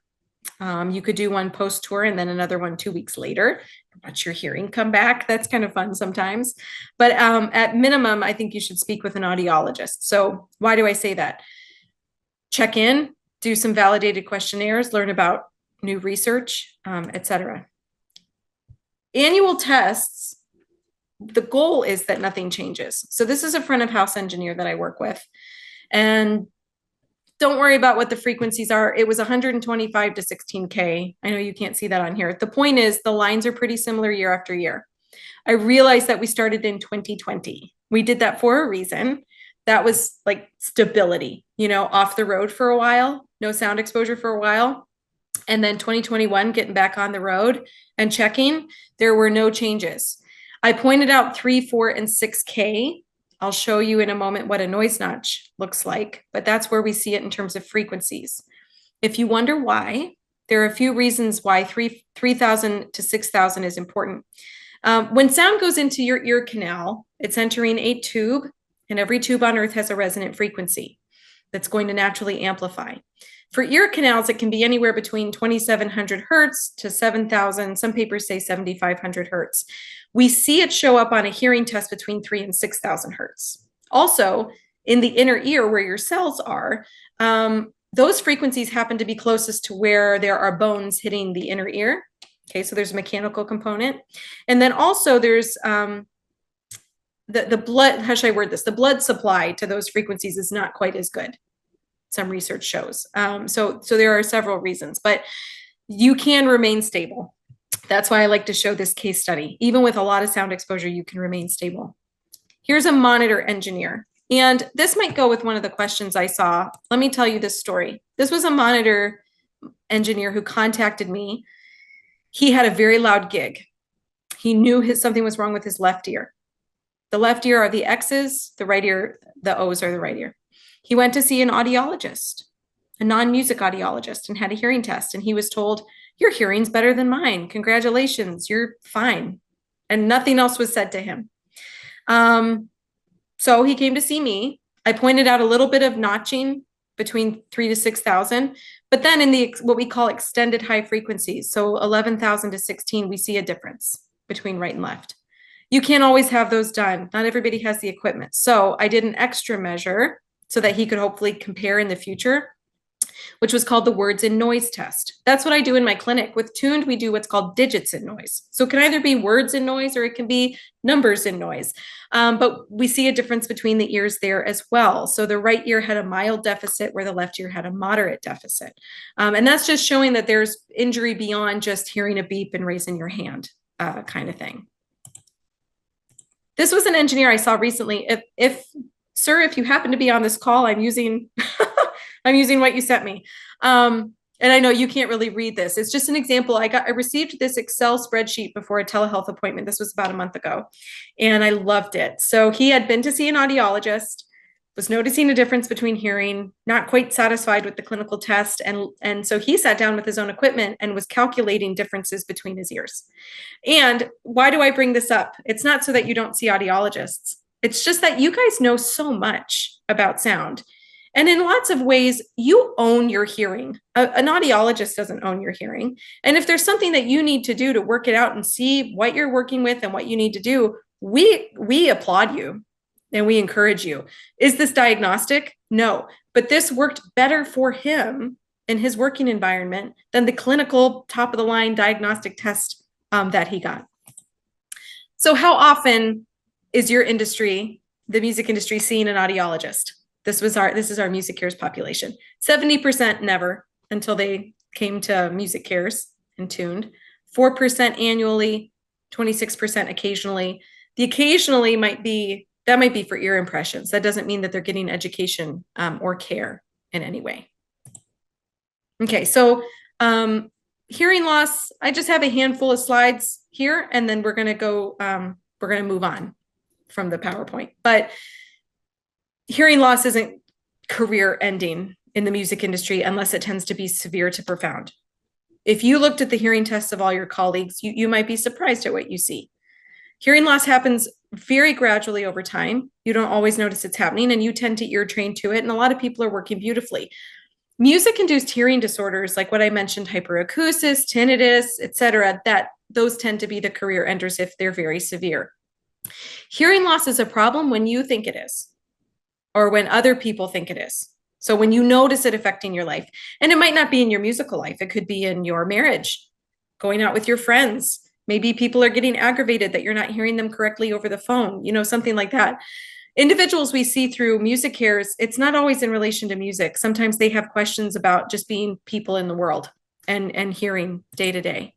You could do one post tour and then another one 2 weeks later. Watch your hearing come back. That's kind of fun sometimes. But at minimum, I think you should speak with an audiologist. So why do I say that? Check in, do some validated questionnaires, learn about new research, etc. Annual tests, the goal is that nothing changes. So this is a front of house engineer that I work with. And don't worry about what the frequencies are. It was 125 to 16K. I know you can't see that on here. The point is the lines are pretty similar year after year. I realized that we started in 2020. We did that for a reason. That was like stability, off the road for a while, no sound exposure for a while. And then 2021, getting back on the road and checking, there were no changes. I pointed out 3, 4, and 6K I'll show you in a moment what a noise notch looks like, but that's where we see it in terms of frequencies. If you wonder why, there are a few reasons why 3,000 to 6,000 is important. When sound goes into your ear canal, it's entering a tube, and every tube on Earth has a resonant frequency that's going to naturally amplify. For ear canals, it can be anywhere between 2,700 hertz to 7,000. Some papers say 7,500 hertz. We see it show up on a hearing test between 3,000 and 6,000 hertz. Also, in the inner ear where your cells are, those frequencies happen to be closest to where there are bones hitting the inner ear. Okay, so there's a mechanical component. And then also there's the blood, how should I word this? The blood supply to those frequencies is not quite as good, some research shows. So there are several reasons, but you can remain stable. That's why I like to show this case study. Even with a lot of sound exposure, you can remain stable. Here's a monitor engineer. And this might go with one of the questions I saw. Let me tell you this story. This was a monitor engineer who contacted me. He had a very loud gig. He knew something was wrong with his left ear. The left ear are the X's, the right ear, the O's are the right ear. He went to see an audiologist, a non-music audiologist, and had a hearing test. And he was told, your hearing's better than mine. Congratulations, you're fine. And nothing else was said to him. So he came to see me. I pointed out a little bit of notching between 3,000 to 6,000, but then in the what we call extended high frequencies, so 11,000 to 16, we see a difference between right and left. You can't always have those done. Not everybody has the equipment. So I did an extra measure so that he could hopefully compare in the future, which was called the words in noise test. That's what I do in my clinic. With Tuned, we do what's called digits in noise. So it can either be words in noise or it can be numbers in noise. But we see a difference between the ears there as well. So the right ear had a mild deficit where the left ear had a moderate deficit. And that's just showing that there's injury beyond just hearing a beep and raising your hand kind of thing. This was an engineer I saw recently. Sir, if you happen to be on this call, I'm using I'm using what you sent me. And I know you can't really read this. It's just an example. I received this Excel spreadsheet before a telehealth appointment. This was about a month ago, and I loved it. So he had been to see an audiologist, was noticing a difference between hearing, not quite satisfied with the clinical test. And so he sat down with his own equipment and was calculating differences between his ears. And why do I bring this up? It's not so that you don't see audiologists. It's just that you guys know so much about sound. And in lots of ways, you own your hearing. An audiologist doesn't own your hearing. And if there's something that you need to do to work it out and see what you're working with and what you need to do, we applaud you and we encourage you. Is this diagnostic? No, but this worked better for him in his working environment than the clinical top of the line diagnostic test that he got. So how often is your industry, the music industry, seeing an audiologist? This is our MusiCares population. 70% never until they came to MusiCares and Tuned. 4% annually, 26% occasionally. The occasionally might be for ear impressions. That doesn't mean that they're getting education or care in any way. Okay, so hearing loss, I just have a handful of slides here, and then we're gonna move on from the PowerPoint. But hearing loss isn't career ending in the music industry unless it tends to be severe to profound. If you looked at the hearing tests of all your colleagues, you might be surprised at what you see. Hearing loss happens very gradually over time. You don't always notice it's happening, and you tend to ear train to it, and a lot of people are working beautifully. Music-induced hearing disorders, like what I mentioned, hyperacusis, tinnitus, etc., those tend to be the career enders if they're very severe. Hearing loss is a problem when you think it is, or when other people think it is. So when you notice it affecting your life, and it might not be in your musical life, it could be in your marriage, going out with your friends. Maybe people are getting aggravated that you're not hearing them correctly over the phone, something like that. Individuals we see through MusiCares, it's not always in relation to music. Sometimes they have questions about just being people in the world and hearing day to day.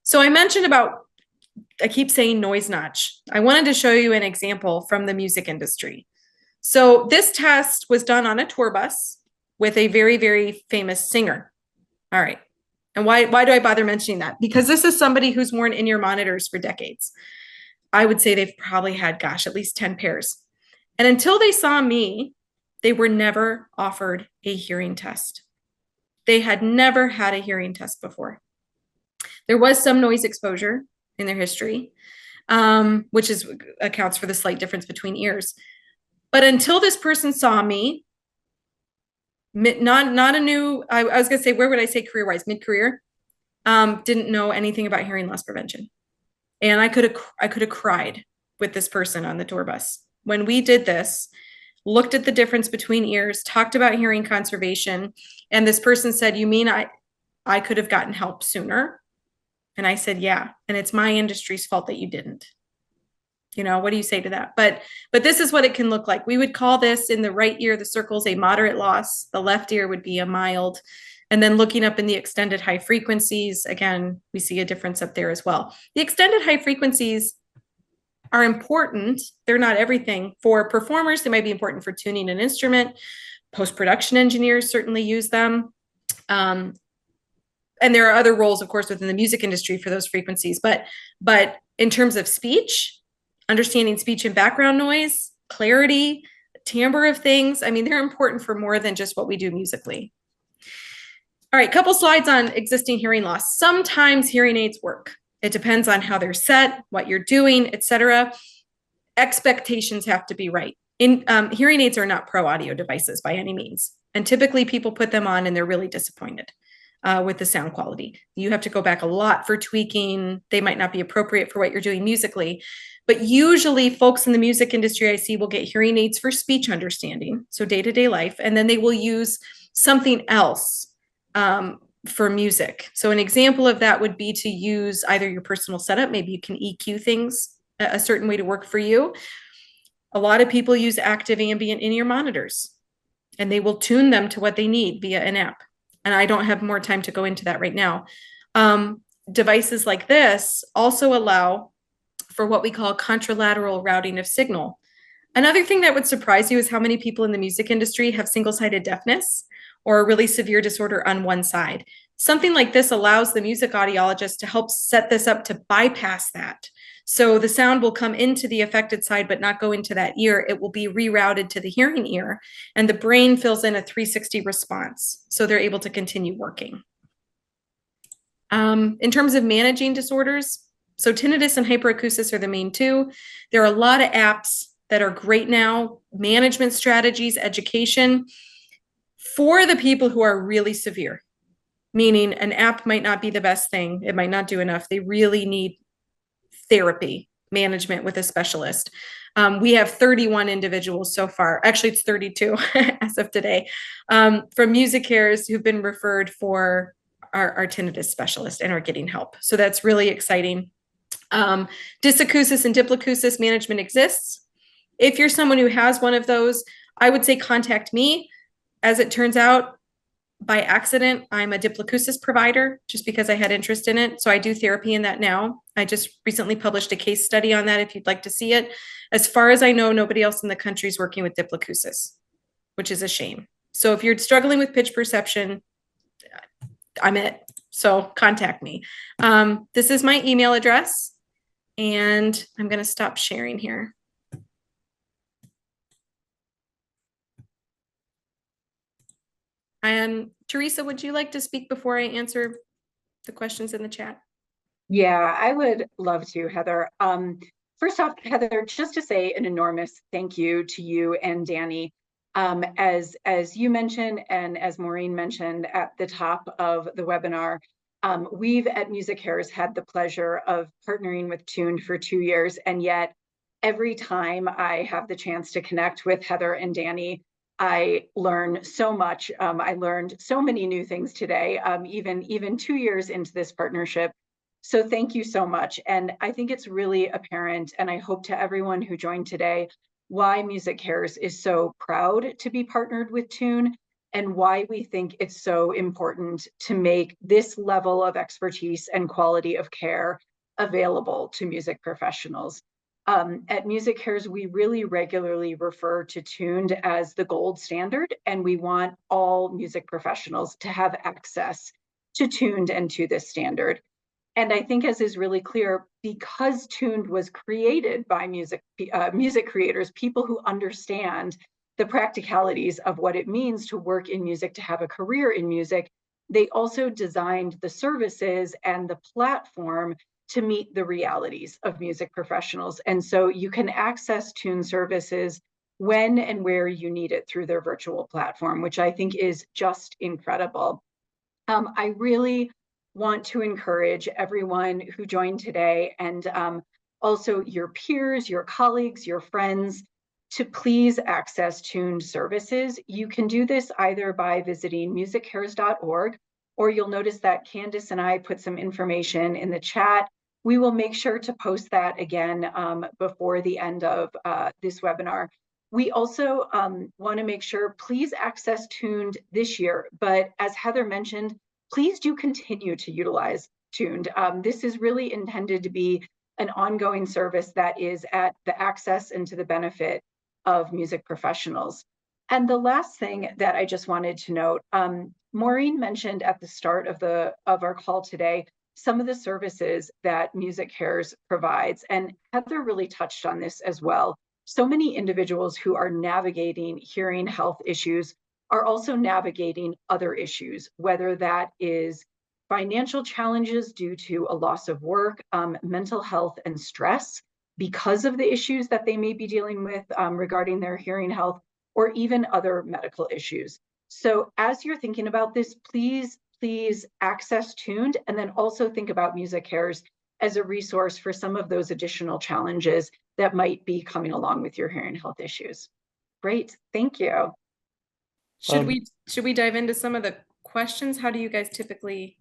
So I mentioned I keep saying noise notch. I wanted to show you an example from the music industry. So this test was done on a tour bus with a very, very famous singer. All right. And why do I bother mentioning that? Because this is somebody who's worn in-ear monitors for decades. I would say they've probably had, at least 10 pairs. And until they saw me, they were never offered a hearing test. They had never had a hearing test before. There was some noise exposure in their history, which accounts for the slight difference between ears. But until this person saw me, not a new, I was going to say, where would I say career-wise, mid-career, didn't know anything about hearing loss prevention. And I could have cried with this person on the tour bus. When we did this, looked at the difference between ears, talked about hearing conservation, and this person said, "You mean I could have gotten help sooner?" And I said, "Yeah, and it's my industry's fault that you didn't." What do you say to that? But this is what it can look like. We would call this, in the right ear, the circles, a moderate loss. The left ear would be a mild. And then looking up in the extended high frequencies, again, we see a difference up there as well. The extended high frequencies are important. They're not everything. For performers, they might be important for tuning an instrument. Post-production engineers certainly use them. And there are other roles, of course, within the music industry for those frequencies. But in terms of speech, understanding speech and background noise, clarity, timbre of things, I mean, they're important for more than just what we do musically. All right, couple slides on existing hearing loss. Sometimes hearing aids work. It depends on how they're set, what you're doing, etc. Expectations have to be right. Hearing aids are not pro audio devices by any means. And typically people put them on and they're really disappointed with the sound quality. You have to go back a lot for tweaking. They might not be appropriate for what you're doing musically. But usually folks in the music industry I see will get hearing aids for speech understanding, so day-to-day life, and then they will use something else for music. So an example of that would be to use either your personal setup. Maybe you can EQ things a certain way to work for you. A lot of people use active ambient in-ear monitors, and they will tune them to what they need via an app. And I don't have more time to go into that right now. Devices like this also allow for what we call contralateral routing of signal. Another thing that would surprise you is how many people in the music industry have single-sided deafness or a really severe disorder on one side. Something like this allows the music audiologist to help set this up to bypass that. So the sound will come into the affected side, but not go into that ear. It will be rerouted to the hearing ear, and the brain fills in a 360 response. So they're able to continue working. In terms of managing disorders, so tinnitus and hyperacusis are the main two. There are a lot of apps that are great now, management strategies, education for the people who are really severe, meaning an app might not be the best thing. It might not do enough. They really need therapy management with a specialist. We have 31 individuals so far. Actually, it's 32 as of today from MusiCares who've been referred for our tinnitus specialist and are getting help. So that's really exciting. Dysacusis and diplacusis management exists. If you're someone who has one of those, I would say contact me. As it turns out, by accident, I'm a diplacusis provider just because I had interest in it. So I do therapy in that now. I just recently published a case study on that if you'd like to see it. As far as I know, nobody else in the country is working with diplacusis, which is a shame. So if you're struggling with pitch perception, I'm it. So contact me. This is my email address. And I'm going to stop sharing here. And Theresa, would you like to speak before I answer the questions in the chat? Yeah, I would love to, Heather. First off, Heather, just to say an enormous thank you to you and Danny. As you mentioned, and as Maureen mentioned at the top of the webinar, we've at MusiCares had the pleasure of partnering with Tuned for 2 years, and yet every time I have the chance to connect with Heather and Danny, I learn so much. I learned so many new things today, even 2 years into this partnership. So thank you so much. And I think it's really apparent, and I hope to everyone who joined today, why MusiCares is so proud to be partnered with Tune, and why we think it's so important to make this level of expertise and quality of care available to music professionals. At MusiCares, we really regularly refer to Tuned as the gold standard, and we want all music professionals to have access to Tuned and to this standard. And I think, as is really clear, because Tuned was created by music creators, people who understand the practicalities of what it means to work in music, to have a career in music, they also designed the services and the platform to meet the realities of music professionals. And so you can access Tuned services when and where you need it through their virtual platform, which I think is just incredible. I really want to encourage everyone who joined today, and also your peers, your colleagues, your friends, to please access Tuned services. You can do this either by visiting musicares.org, or you'll notice that Candace and I put some information in the chat. We will make sure to post that again before the end of this webinar. We also want to make sure, please access Tuned this year, but as Heather mentioned, please do continue to utilize Tuned. This is really intended to be an ongoing service that is at the access and to the benefit of music professionals. And the last thing that I just wanted to note, Maureen mentioned at the start of our call today some of the services that MusiCares provides, and Heather really touched on this as well. So many individuals who are navigating hearing health issues are also navigating other issues, whether that is financial challenges due to a loss of work, mental health and stress because of the issues that they may be dealing with regarding their hearing health, or even other medical issues. So as you're thinking about this, please access Tuned, and then also think about MusiCares as a resource for some of those additional challenges that might be coming along with your hearing health issues. Great, thank you. Should we dive into some of the questions? How do you guys typically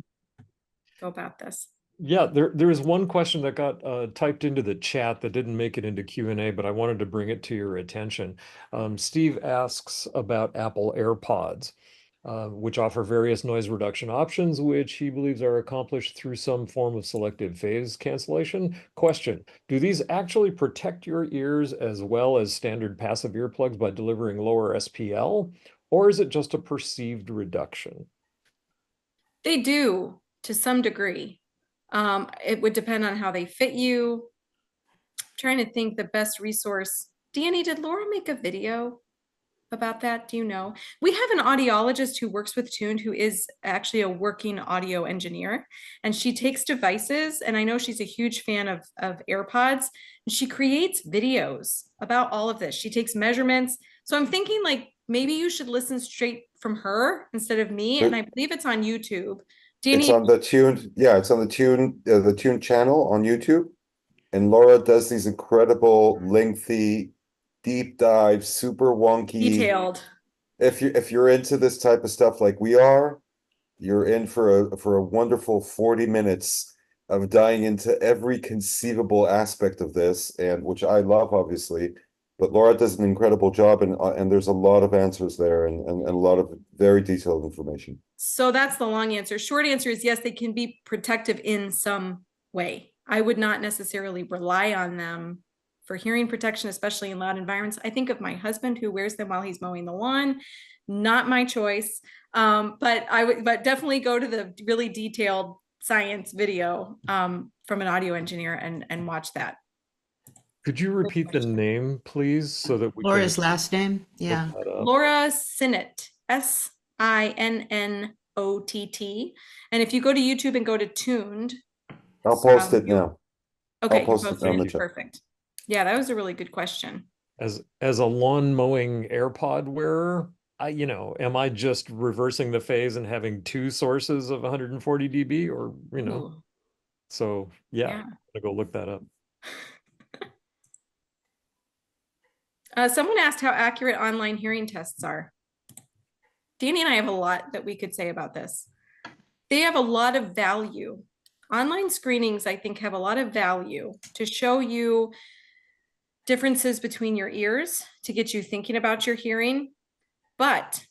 go about this? Yeah, there is one question that got typed into the chat that didn't make it into Q&A, but I wanted to bring it to your attention. Steve asks about Apple AirPods, which offer various noise reduction options, which he believes are accomplished through some form of selective phase cancellation. Question: do these actually protect your ears as well as standard passive earplugs by delivering lower SPL, or is it just a perceived reduction? They do, to some degree. It would depend on how they fit you. I'm trying to think the best resource. Danny, did Laura make a video about that? Do you know? We have an audiologist who works with Tuned, who is actually a working audio engineer, and she takes devices, and I know she's a huge fan of AirPods, and she creates videos about all of this. She takes measurements. So I'm thinking, like, maybe you should listen straight from her instead of me, and I believe it's on YouTube. Danny, It's on the Tuned, yeah, it's on the Tuned channel on YouTube, and Laura does these incredible, lengthy, deep dive, super wonky. detailed. If you're into this type of stuff like we are, you're in for a wonderful 40 minutes of diving into every conceivable aspect of this, and which I love, obviously. But Laura does an incredible job, and there's a lot of answers there, and a lot of very detailed information. So that's the long answer. Short answer is yes, they can be protective in some way. I would not necessarily rely on them for hearing protection, especially in loud environments. I think of my husband who wears them while he's mowing the lawn. Not my choice, but but definitely go to the really detailed science video from an audio engineer and watch that. Could you repeat the name, please, so that we Laura's can last name? Yeah. look that up? Laura Sinnott, Sinnott. And if you go to YouTube and go to Tuned, I'll post it now. okay, I'll post it on the chat. Perfect. Yeah, that was a really good question. As a lawn mowing AirPod wearer, am I just reversing the phase and having two sources of 140 dB, or Ooh. So yeah, Yeah. I'm gonna go look that up. Someone asked how accurate online hearing tests are. Danny and I have a lot that we could say about this. They have a lot of value. Online screenings, I think, have a lot of value to show you differences between your ears, to get you thinking about your hearing. But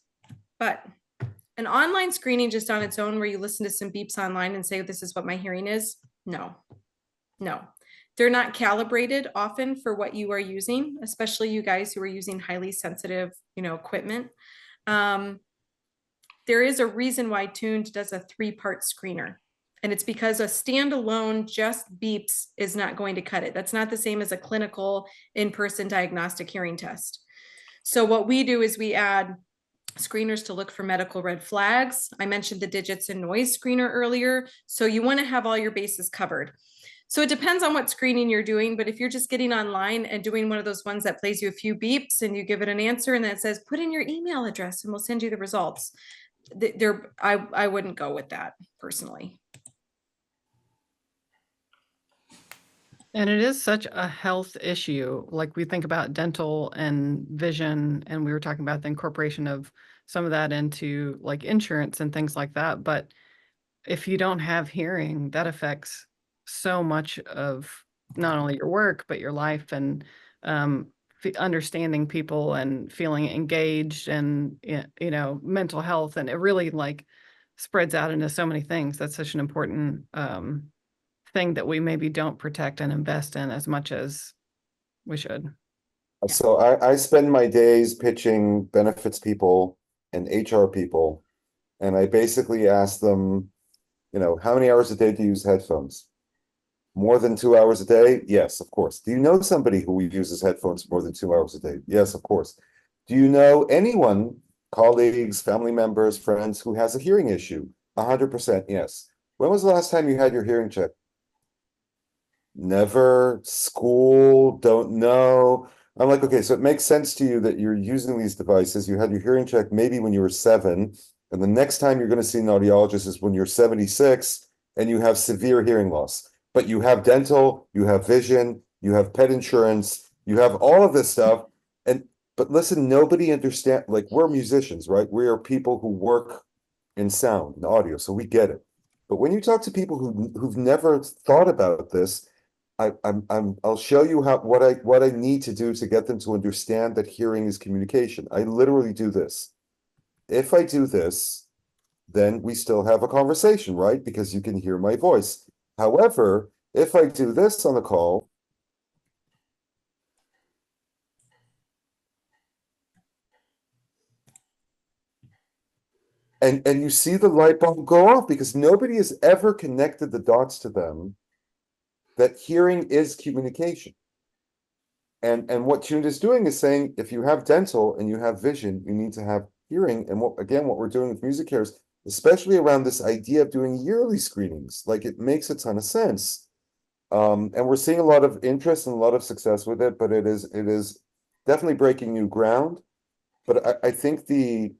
an online screening just on its own, where you listen to some beeps online and say, this is what my hearing is, no. They're not calibrated often for what you are using, especially you guys who are using highly sensitive, equipment. There is a reason why Tuned does a 3-part screener. And it's because a standalone just beeps is not going to cut it. That's not the same as a clinical in-person diagnostic hearing test. So what we do is we add screeners to look for medical red flags. I mentioned the digits and noise screener earlier. So you want to have all your bases covered. So it depends on what screening you're doing, but if you're just getting online and doing one of those ones that plays you a few beeps and you give it an answer and then it says, put in your email address and we'll send you the results. I wouldn't go with that personally. And it is such a health issue. Like we think about dental and vision, and we were talking about the incorporation of some of that into like insurance and things like that. But if you don't have hearing, that affects so much of not only your work, but your life and understanding people and feeling engaged and, you know, mental health. And it really like spreads out into so many things. That's such an important thing that we maybe don't protect and invest in as much as we should. So I spend my days pitching benefits people and HR people, and I basically ask them, you know, how many hours a day do you use headphones? More than 2 hours a day? Yes, of course. Do you know somebody who uses headphones more than 2 hours a day? Yes, of course. Do you know anyone, colleagues, family members, friends, who has a hearing issue? 100% yes. When was the last time you had your hearing checked? Never. School, don't know. I'm like, okay, so it makes sense to you that you're using these devices. You had your hearing check maybe when you were 7, and the next time you're going to see an audiologist is when you're 76 and you have severe hearing loss. But you have dental, you have vision, you have pet insurance, you have all of this stuff. But listen, nobody understand, like we're musicians, right? We are people who work in sound and audio, so we get it. But when you talk to people who've never thought about this, I'll show you what I need to do to get them to understand that hearing is communication. I literally do this. If I do this, then we still have a conversation, right? Because you can hear my voice. However, if I do this on the call, and you see the light bulb go off because nobody has ever connected the dots to them that hearing is communication. And what Tuned is doing is saying, if you have dental and you have vision, you need to have hearing. And what we're doing with MusiCares, especially around this idea of doing yearly screenings, like it makes a ton of sense. And we're seeing a lot of interest and a lot of success with it, but it is definitely breaking new ground. But I think the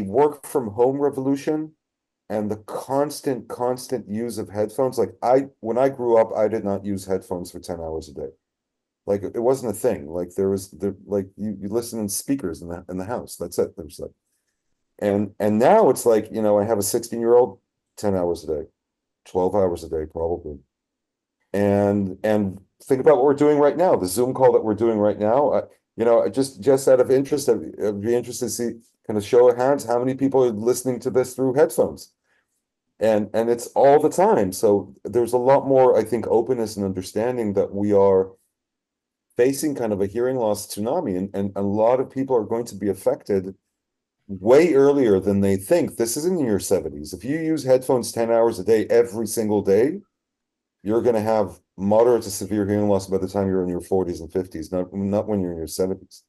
work from home revolution and the constant use of headphones, like when I grew up, I did not use headphones for 10 hours a day. Like it wasn't a thing. Like like you listen in speakers in the house. That's it. There's like, and now it's like, you know, I have a 16-year-old, 10 hours a day, 12 hours a day, probably. And think about what we're doing right now. The Zoom call that we're doing right now. You know, just out of interest, I'd be interested to see, kind of show of hands, how many people are listening to this through headphones. And it's all the time. So there's a lot more, I think, openness and understanding that we are facing kind of a hearing loss tsunami, and a lot of people are going to be affected way earlier than they think. This isn't in your 70s. If you use headphones 10 hours a day every single day, you're going to have moderate to severe hearing loss by the time you're in your 40s and 50s, not when you're in your 70s.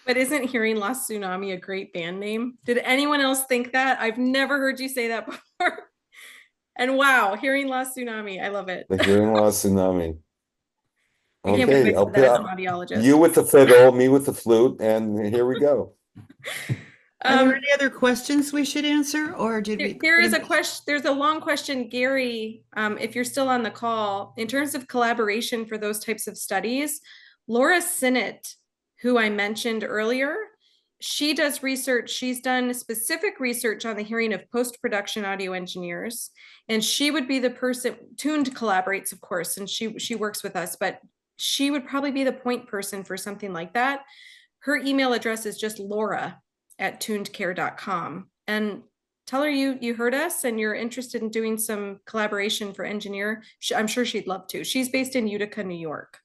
But isn't Hearing Loss Tsunami a great band name? Did anyone else think that? I've never heard you say that before. And wow, Hearing Loss Tsunami. I love it. The hearing loss tsunami. I can't believe Okay, I I'll said that as an put audiologist. you with the fiddle, me with the flute, and here we go. Are there any other questions we should answer, or did we? There is a question. There's a long question, Gary. If you're still on the call, in terms of collaboration for those types of studies, Laura Sinnott, who I mentioned earlier, she does research. She's done specific research on the hearing of post-production audio engineers, and she would be the person. Tuned collaborates, of course, and she works with us, but she would probably be the point person for something like that. Her email address is just laura@tunedcare.com, and tell her you heard us and you're interested in doing some collaboration for engineer. I'm sure she'd love to. She's based in Utica, New York.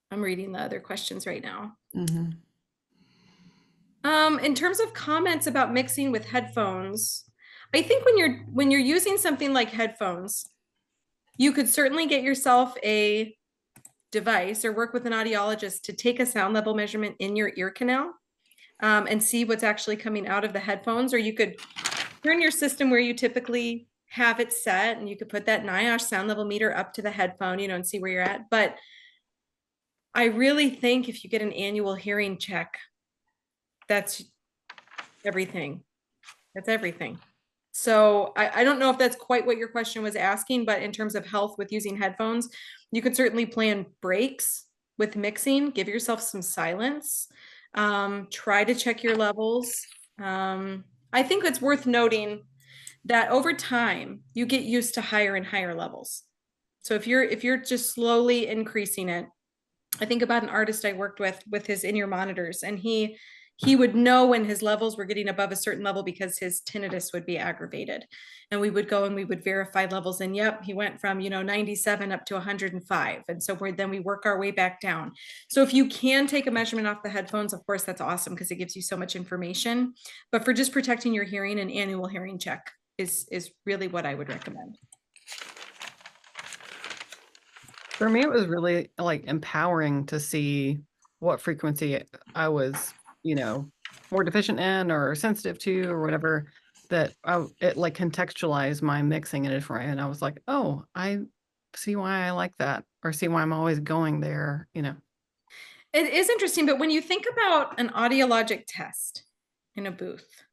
I'm reading the other questions right now. Mm-hmm. In terms of comments about mixing with headphones, I think when you're using something like headphones, you could certainly get yourself a device or work with an audiologist to take a sound level measurement in your ear canal and see what's actually coming out of the headphones. Or you could turn your system where you typically have it set, and you could put that NIOSH sound level meter up to the headphone, and see where you're at. But I really think if you get an annual hearing check, that's everything. That's everything. So I don't know if that's quite what your question was asking, but in terms of health with using headphones, you could certainly plan breaks with mixing, give yourself some silence, try to check your levels. I think it's worth noting that over time, you get used to higher and higher levels. So if you're just slowly increasing it, I think about an artist I worked with his in-ear monitors, and he would know when his levels were getting above a certain level because his tinnitus would be aggravated. And we would go and we would verify levels, and yep, he went from 97 up to 105. And so then we work our way back down. So if you can take a measurement off the headphones, of course, that's awesome because it gives you so much information. But for just protecting your hearing, an annual hearing check is really what I would recommend. For me, it was really like empowering to see what frequency I was, more deficient in or sensitive to or whatever, that it like contextualized my mixing in a different way. And I was like, oh, I see why I like that, or see why I'm always going there, It is interesting, but when you think about an audiologic test in a booth,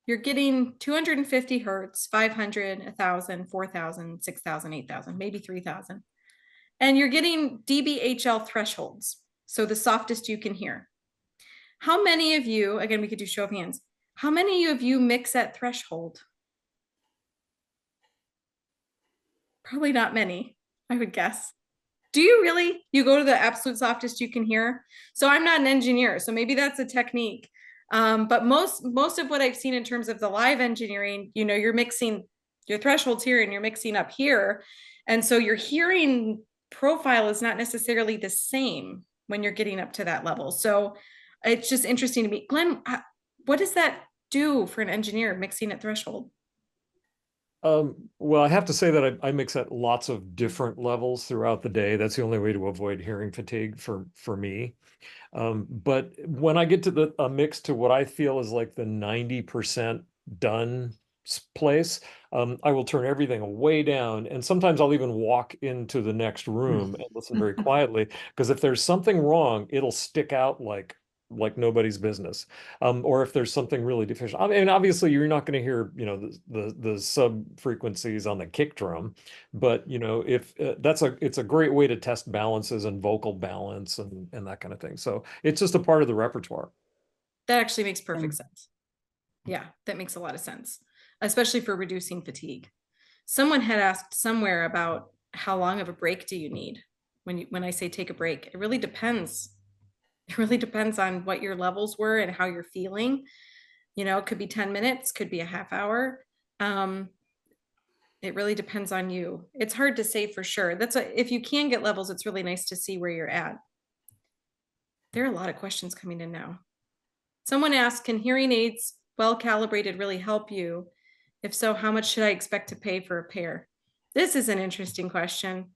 you're getting 250 hertz, 500, 1,000, 4,000, 6,000, 8,000, maybe 3,000. And you're getting dBHL thresholds, so the softest you can hear. How many of you, again, we could do show of hands, how many of you mix at threshold? Probably not many, I would guess. Do you really? You go to the absolute softest you can hear? So I'm not an engineer, so maybe that's a technique. But most of what I've seen in terms of the live engineering, you're mixing your thresholds here and you're mixing up here. And so your hearing profile is not necessarily the same when you're getting up to that level. So it's just interesting to me. Glenn, what does that do for an engineer mixing at threshold? Well, I have to say that I mix at lots of different levels throughout the day. That's the only way to avoid hearing fatigue for me. But when I get to a mix to what I feel is like the 90% done place, I will turn everything way down. And sometimes I'll even walk into the next room and listen very quietly, because if there's something wrong, it'll stick out like nobody's business. Or if there's something really deficient. I mean, obviously you're not going to hear, the sub frequencies on the kick drum, but if it's a great way to test balances and vocal balance and that kind of thing. So it's just a part of the repertoire. That actually makes perfect sense. Yeah, that makes a lot of sense, especially for reducing fatigue. Someone had asked somewhere about how long of a break do you need when I say take a break. It really depends. It really depends on what your levels were and how you're feeling. It could be 10 minutes, could be a half hour. It really depends on you. It's hard to say for sure. If you can get levels, it's really nice to see where you're at. There are a lot of questions coming in now. Someone asked, can hearing aids well calibrated really help you? If so, how much should I expect to pay for a pair? This is an interesting question.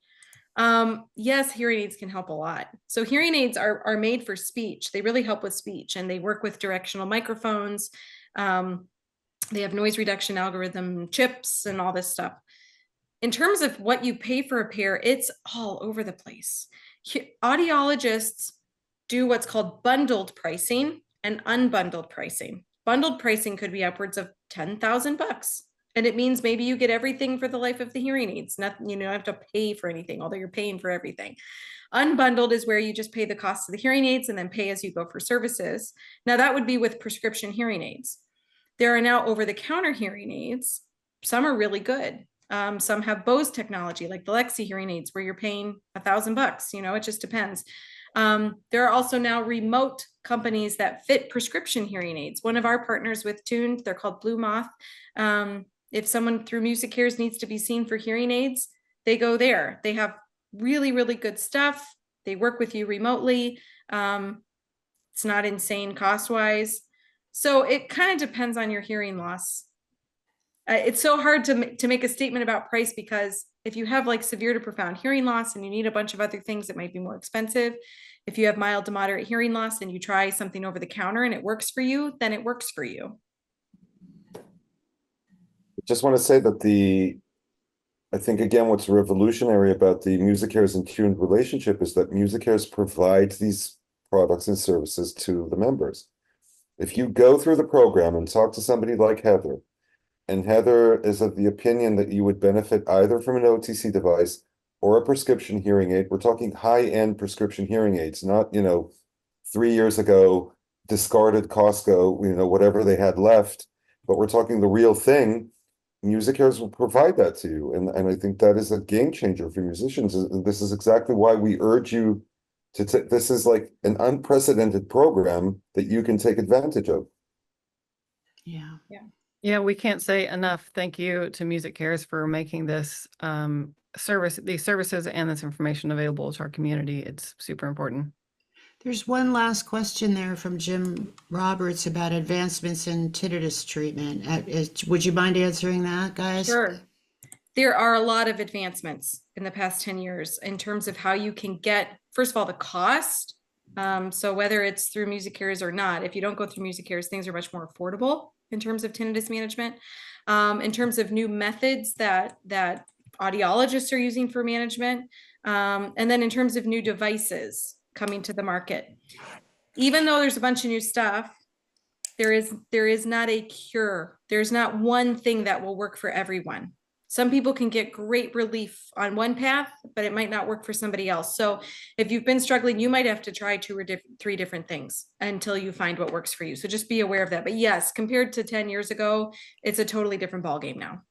Yes, hearing aids can help a lot. So hearing aids are made for speech. They really help with speech, and they work with directional microphones. They have noise reduction algorithm chips and all this stuff. In terms of what you pay for a pair, it's all over the place. Audiologists do what's called bundled pricing and unbundled pricing. Bundled pricing could be upwards of $10,000. And it means maybe you get everything for the life of the hearing aids. Nothing, you don't have to pay for anything, although you're paying for everything. Unbundled is where you just pay the cost of the hearing aids and then pay as you go for services. Now that would be with prescription hearing aids. There are now over-the-counter hearing aids. Some are really good. Some have Bose technology, like the Lexi hearing aids, where you're paying $1,000. It just depends. There are also now remote companies that fit prescription hearing aids. One of our partners with Tuned, they're called Blue Moth. If someone through MusiCares needs to be seen for hearing aids, they go there. They have really, really good stuff. They work with you remotely. It's not insane cost-wise. So it kind of depends on your hearing loss. It's so hard to make a statement about price, because if you have like severe to profound hearing loss and you need a bunch of other things, it might be more expensive. If you have mild to moderate hearing loss and you try something over the counter and it works for you, then it works for you. Just want to say that I think again, what's revolutionary about the MusiCares and Tuned relationship is that MusiCares provides these products and services to the members. If you go through the program and talk to somebody like Heather, and Heather is of the opinion that you would benefit either from an OTC device or a prescription hearing aid. We're talking high-end prescription hearing aids, not, 3 years ago, discarded Costco, whatever they had left, but we're talking the real thing. MusiCares will provide that to you. And I think that is a game changer for musicians. And this is exactly why we urge you to take, this is like an unprecedented program that you can take advantage of. Yeah. Yeah, we can't say enough thank you to MusiCares for making this these services and this information available to our community. It's super important. There's one last question there from Jim Roberts about advancements in tinnitus treatment. Would you mind answering that, guys? Sure. There are a lot of advancements in the past 10 years in terms of how you can get, first of all, the cost. So whether it's through MusiCares or not, if you don't go through MusiCares, things are much more affordable in terms of tinnitus management. In terms of new methods that audiologists are using for management. And then in terms of new devices coming to the market. Even though there's a bunch of new stuff, there is not a cure. There's not one thing that will work for everyone. Some people can get great relief on one path, but it might not work for somebody else. So if you've been struggling, you might have to try 2 or 3 different things until you find what works for you. So just be aware of that. But yes, compared to 10 years ago, it's a totally different ballgame now.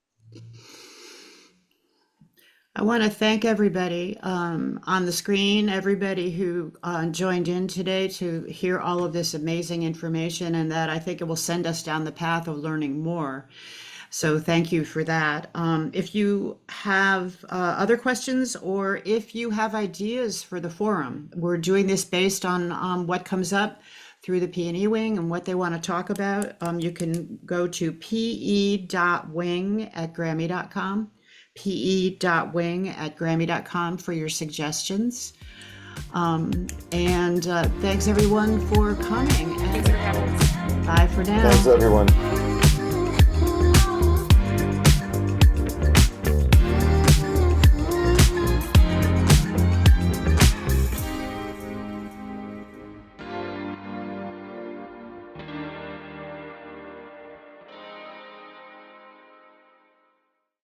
I want to thank everybody on the screen, everybody who joined in today to hear all of this amazing information, and that I think it will send us down the path of learning more. So thank you for that. If you have other questions, or if you have ideas for the forum, we're doing this based on what comes up through the P&E wing and what they want to talk about. You can go to pe.wing@grammy.com, pe.wing@grammy.com for your suggestions. And thanks everyone for coming. Thanks for having us. Bye for now. Thanks, everyone.